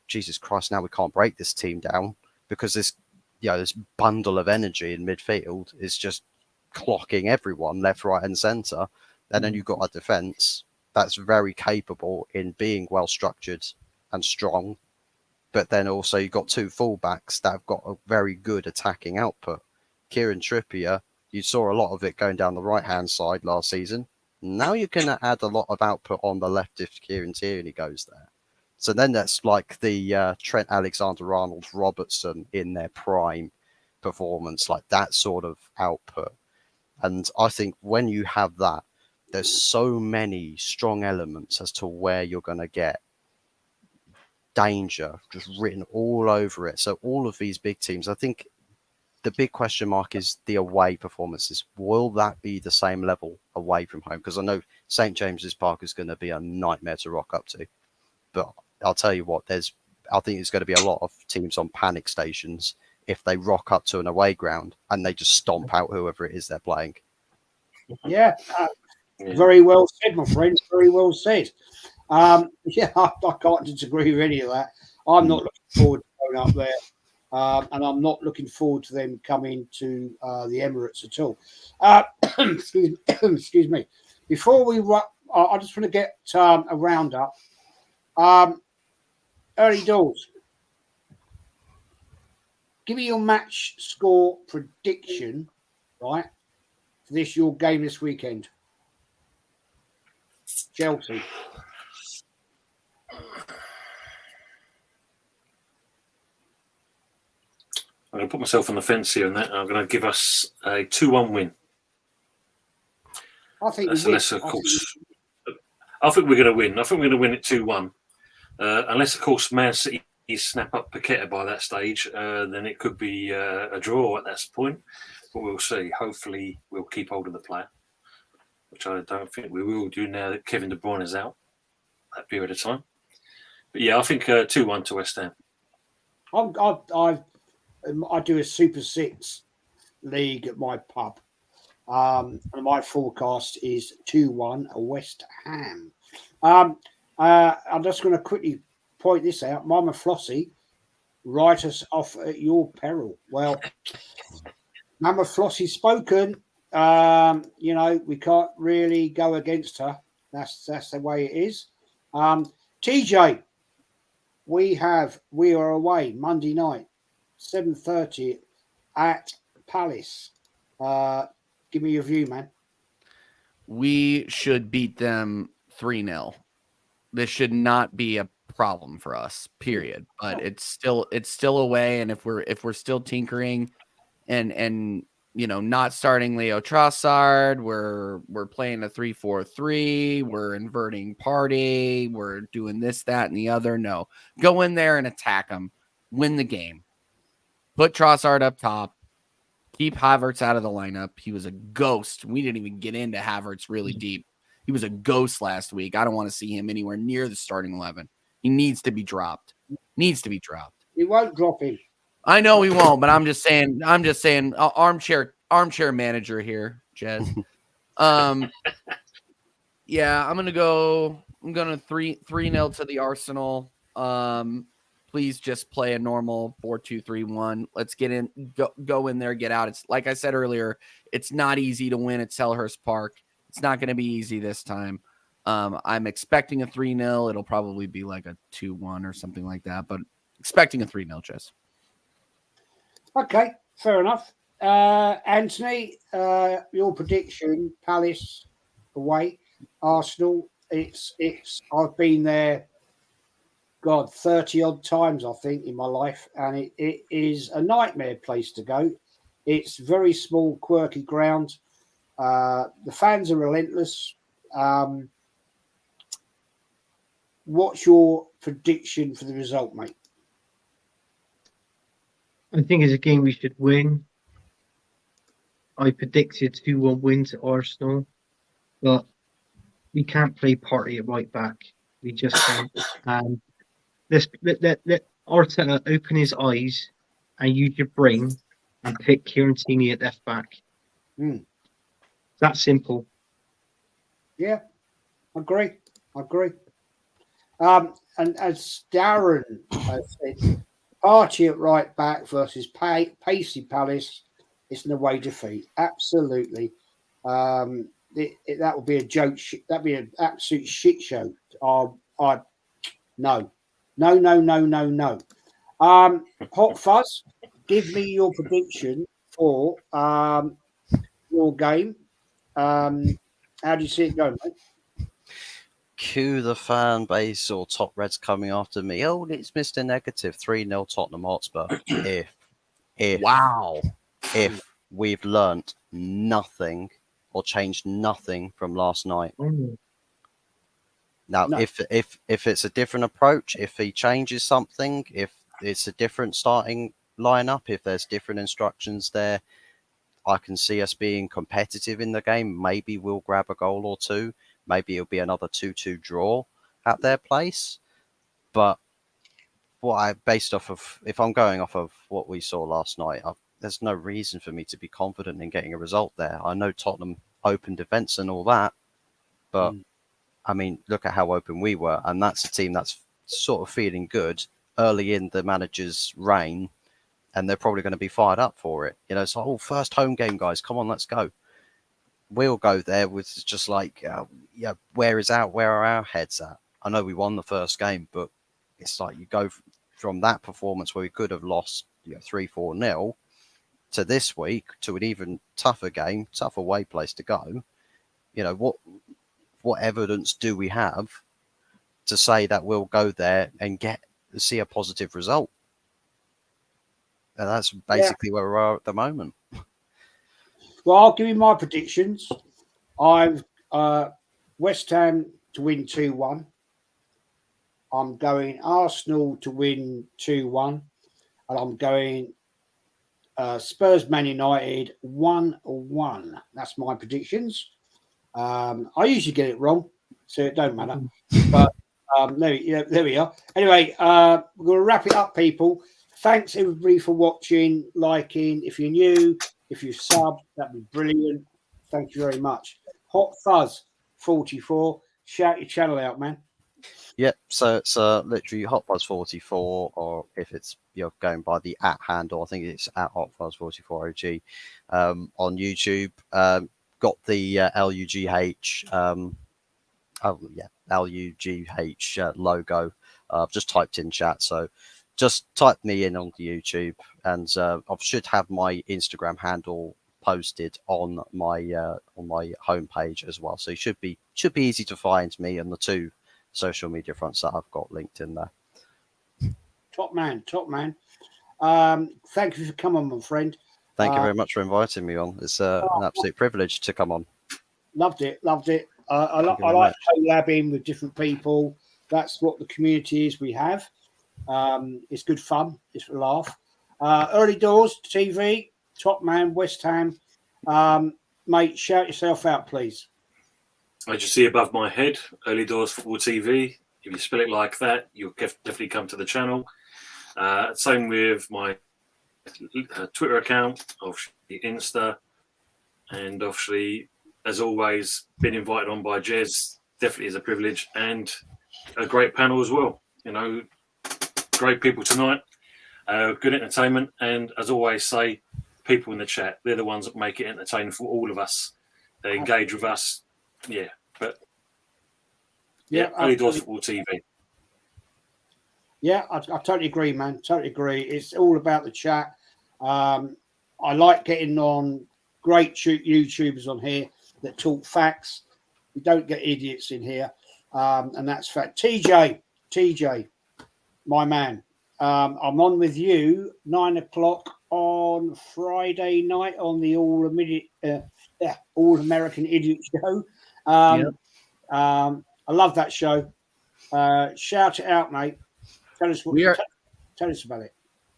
Jesus Christ, now we can't break this team down because this bundle of energy in midfield is just clocking everyone left, right, and centre. And then you've got a defence that's very capable in being well structured and strong. But then also you've got two fullbacks that have got a very good attacking output. Kieran Trippier, you saw a lot of it going down the right-hand side last season. Now you're going to add a lot of output on the left if Kieran Tierney goes there. So then that's like the Trent Alexander-Arnold Robertson in their prime performance, like that sort of output. And I think when you have that, there's so many strong elements as to where you're going to get danger just written all over it. So all of these big teams, I think the big question mark is the away performances. Will that be the same level away from home? Because I know St. James's Park is going to be a nightmare to rock up to. But I'll tell you what, I think there's going to be a lot of teams on panic stations if they rock up to an away ground and they just stomp out whoever it is they're playing. Yeah, very well said, my friend. Very well said. I can't disagree with any of that. I'm not looking forward to going up there, and I'm not looking forward to them coming to the Emirates at all. Excuse me. Before we I just want to get a roundup. Early doors. Give me your match score prediction, right, for your game this weekend. Chelsea. I'm going to put myself on the fence here on that. I'm going to give us a 2-1 win. I think unless, of course, I think we're going to win. I think we're going to win it 2-1. Unless, of course, Man City snap up Paqueta by that stage, then it could be a draw at that point. But we'll see. Hopefully, we'll keep hold of the player, which I don't think we will do now that Kevin De Bruyne is out that period of time. But yeah, I think 2-1 to West Ham. I do a Super 6 league at my pub. And my forecast is 2-1 West Ham. I'm just going to quickly point this out. Mama Flossie, write us off at your peril. Well, Mama Flossie's spoken. We can't really go against her. That's the way it is. TJ, we are away Monday night, 7:30 at Palace. Give me your view, man. We should beat them 3-0. This should not be a problem for us, period. But it's still away, and if we're still tinkering and not starting Leo Trossard. We're playing a 3-4-3. We're inverting party. We're doing this, that, and the other. No, go in there and attack them. Win the game. Put Trossard up top. Keep Havertz out of the lineup. He was a ghost. We didn't even get into Havertz really deep. He was a ghost last week. I don't want to see him anywhere near the starting 11. He needs to be dropped. He won't drop him. I know he won't, but I'm just saying, armchair manager here, Jez. Yeah, I'm gonna 3-0 to the Arsenal. Please just play a normal 4-2-3-1. Let's get in, go in there, get out. It's like I said earlier, it's not easy to win at Selhurst Park. It's not going to be easy this time. I'm expecting a 3-0. It'll probably be like a 2-1 or something like that, but expecting a 3-0, Jess. Okay, fair enough. Anthony, your prediction: Palace away, Arsenal. It's. I've been there, 30 odd times, I think, in my life, and it is a nightmare place to go. It's very small, quirky ground. The fans are relentless. What's your prediction for the result, mate? I think it's a game we should win. I predicted 2-1 win to Arsenal, but we can't play party at right back. We just can't. Let Arteta open his eyes and use your brain and pick Kieran Tierney at left back. That simple. Yeah, I agree. And as Darren said, party at right back versus pacey Palace, it's an away defeat. Absolutely. That would be a joke. That'd be an absolute shit show. No. Hot Fuzz, give me your prediction for your game. How do you see it going, mate? Cue the fan base or top Reds coming after me. Oh, it's Mr. Negative. 3-0 Tottenham Hotspur. If we've learnt nothing or changed nothing from last night. Now, if it's a different approach, if he changes something, if it's a different starting lineup, if there's different instructions there, I can see us being competitive in the game. Maybe we'll grab a goal or two. Maybe it'll be another 2-2 draw at their place. But if I'm going off of what we saw last night, there's no reason for me to be confident in getting a result there. I know Tottenham open defence and all that, but I mean, look at how open we were. And that's a team that's sort of feeling good early in the manager's reign, and they're probably going to be fired up for it. It's like, first home game, guys. Come on, let's go. We'll go there with just like, where are our heads at? I know we won the first game, but it's like you go from that performance where we could have lost 3-4-0 to this week to an even tougher game, tougher away place to go. What evidence do we have to say that we'll go there and see a positive result? And that's basically where we are at the moment. Well, I'll give you my predictions. I've West Ham to win 2-1. I'm going Arsenal to win 2-1. And I'm going Spurs Man United 1-1. That's my predictions. I usually get it wrong, so it don't matter. But there we are. Anyway, we're going to wrap it up, people. Thanks, everybody, for watching, liking. If you're new, if you've subbed, that'd be brilliant. Thank you very much. Hot Fuzz 44. Shout your channel out, man. Yep. So it's literally Hot Fuzz 44, or if it's you're going by the @ handle, I think it's @ Hot Fuzz 44 OG on YouTube. Got the LUGH LUGH logo. I've just typed in chat, so just type me in on the YouTube, and I should have my Instagram handle posted on my homepage as well. So it should be easy to find me on the two social media fronts that I've got linked in there. Top man. Thank you for coming, my friend. Thank you very much for inviting me on. It's an absolute privilege to come on. Loved it. I Thank you very like much. collabing with different people. That's what the community is we have. It's good fun. It's a laugh. Early Doors TV, top man, West Ham. Mate, shout yourself out, please. As you see above my head, Early Doors Football TV. If you spell it like that, you'll definitely come to the channel. Same with my Twitter account, obviously Insta, and obviously, as always, been invited on by Jez. Definitely is a privilege and a great panel as well. You know, great people tonight, good entertainment, and as always say, people in the chat, they're the ones that make it entertaining for all of us. They engage with us. Yeah, but Early Doors Football TV. Yeah, I totally agree, man. Totally agree. It's all about the chat. I like getting on great YouTubers on here that talk facts. We don't get idiots in here, and that's fact. TJ, my man. I'm on with you 9 o'clock on Friday night on the All American Idiot Show. I love that show. Shout it out, mate. Tell us about it.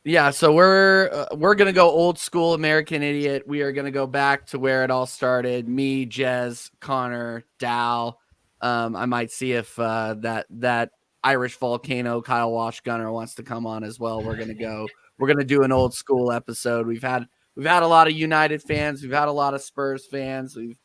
Yeah, so we're gonna go old school American Idiot. We are gonna go back to where it all started. Me, Jez, Conor, Dal. I might see if that Irish volcano Kyle Washgunner wants to come on as well. We're gonna do an old school episode. We've had a lot of United fans. We've had a lot of Spurs fans. We've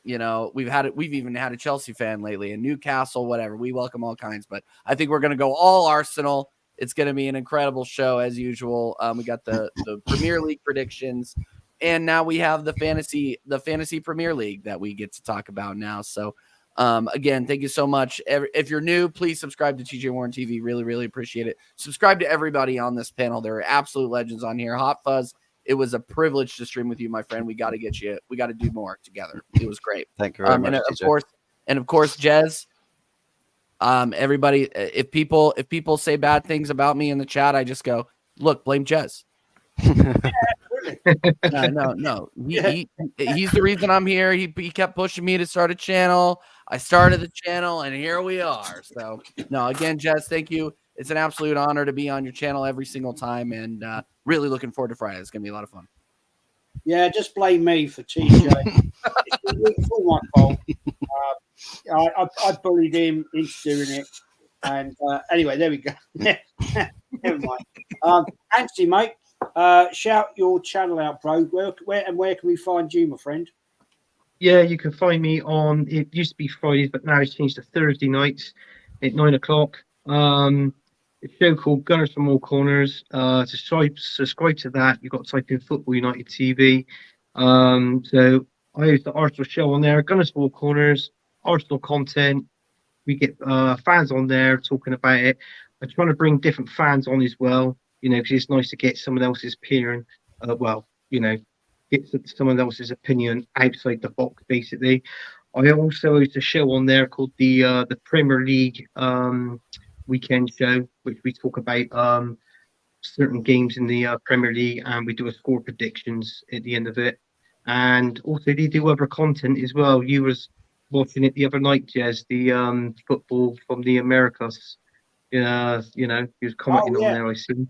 even had a Chelsea fan lately, and Newcastle, whatever. We welcome all kinds, but I think we're gonna go all Arsenal. It's going to be an incredible show as usual. We got the Premier League predictions, and now we have the fantasy Premier League that we get to talk about now. So, again, thank you so much. If you're new, please subscribe to TJ Warren TV. Really, really appreciate it. Subscribe to everybody on this panel. There are absolute legends on here. Hot Fuzz, it was a privilege to stream with you, my friend. We got to get you. We got to do more together. It was great. Thank you very much, TJ. Of course, Jez. Everybody, if people say bad things about me in the chat, I just go, look, blame Jez. No. He's the reason I'm here. He kept pushing me to start a channel. I started the channel, and here we are. So, no, again, Jez, thank you. It's an absolute honor to be on your channel every single time, and really looking forward to Friday. It's going to be a lot of fun. Yeah, just blame me for TJ. It's all my fault. I bullied him into doing it. And anyway, there we go. Never mind. Anthony, mate, shout your channel out, bro. Where can we find you, my friend? Yeah, you can find me on, it used to be Fridays, but now it's changed to Thursday nights at 9 o'clock. A show called Gunners from All Corners. To subscribe to that, you've got to type in Football United TV. So I use the Arsenal show on there, Gunners from All Corners, Arsenal content. We get fans on there talking about it. I'm trying to bring different fans on as well, because it's nice to get someone else's opinion. Get someone else's opinion outside the box, basically. I also host a show on there called the Premier League weekend show, which we talk about certain games in the Premier League, and we do a score predictions at the end of it. And also they do other content as well. You was watching it the other night, Jez, the football from the Americas. He was commenting on there, I see.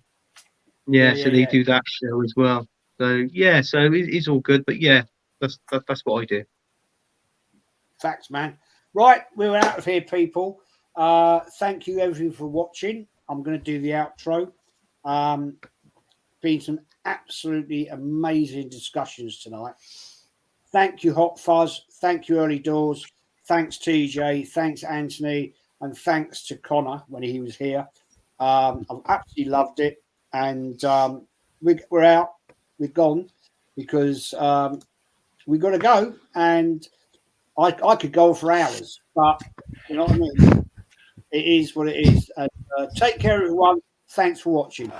So they do that show as well. So it's all good. But that's what I do. Facts, man. Right, we're out of here, people. Thank you everyone for watching. I'm going to do the outro. Been some absolutely amazing discussions tonight. Thank you, Hot Fuzz. Thank you, Early Doors. Thanks, TJ. Thanks, Anthony. And thanks to Conor when he was here. I've absolutely loved it. And we're out. We're gone because we got to go. And I could go for hours. But you know what I mean? It is what it is. And, take care, everyone. Thanks for watching.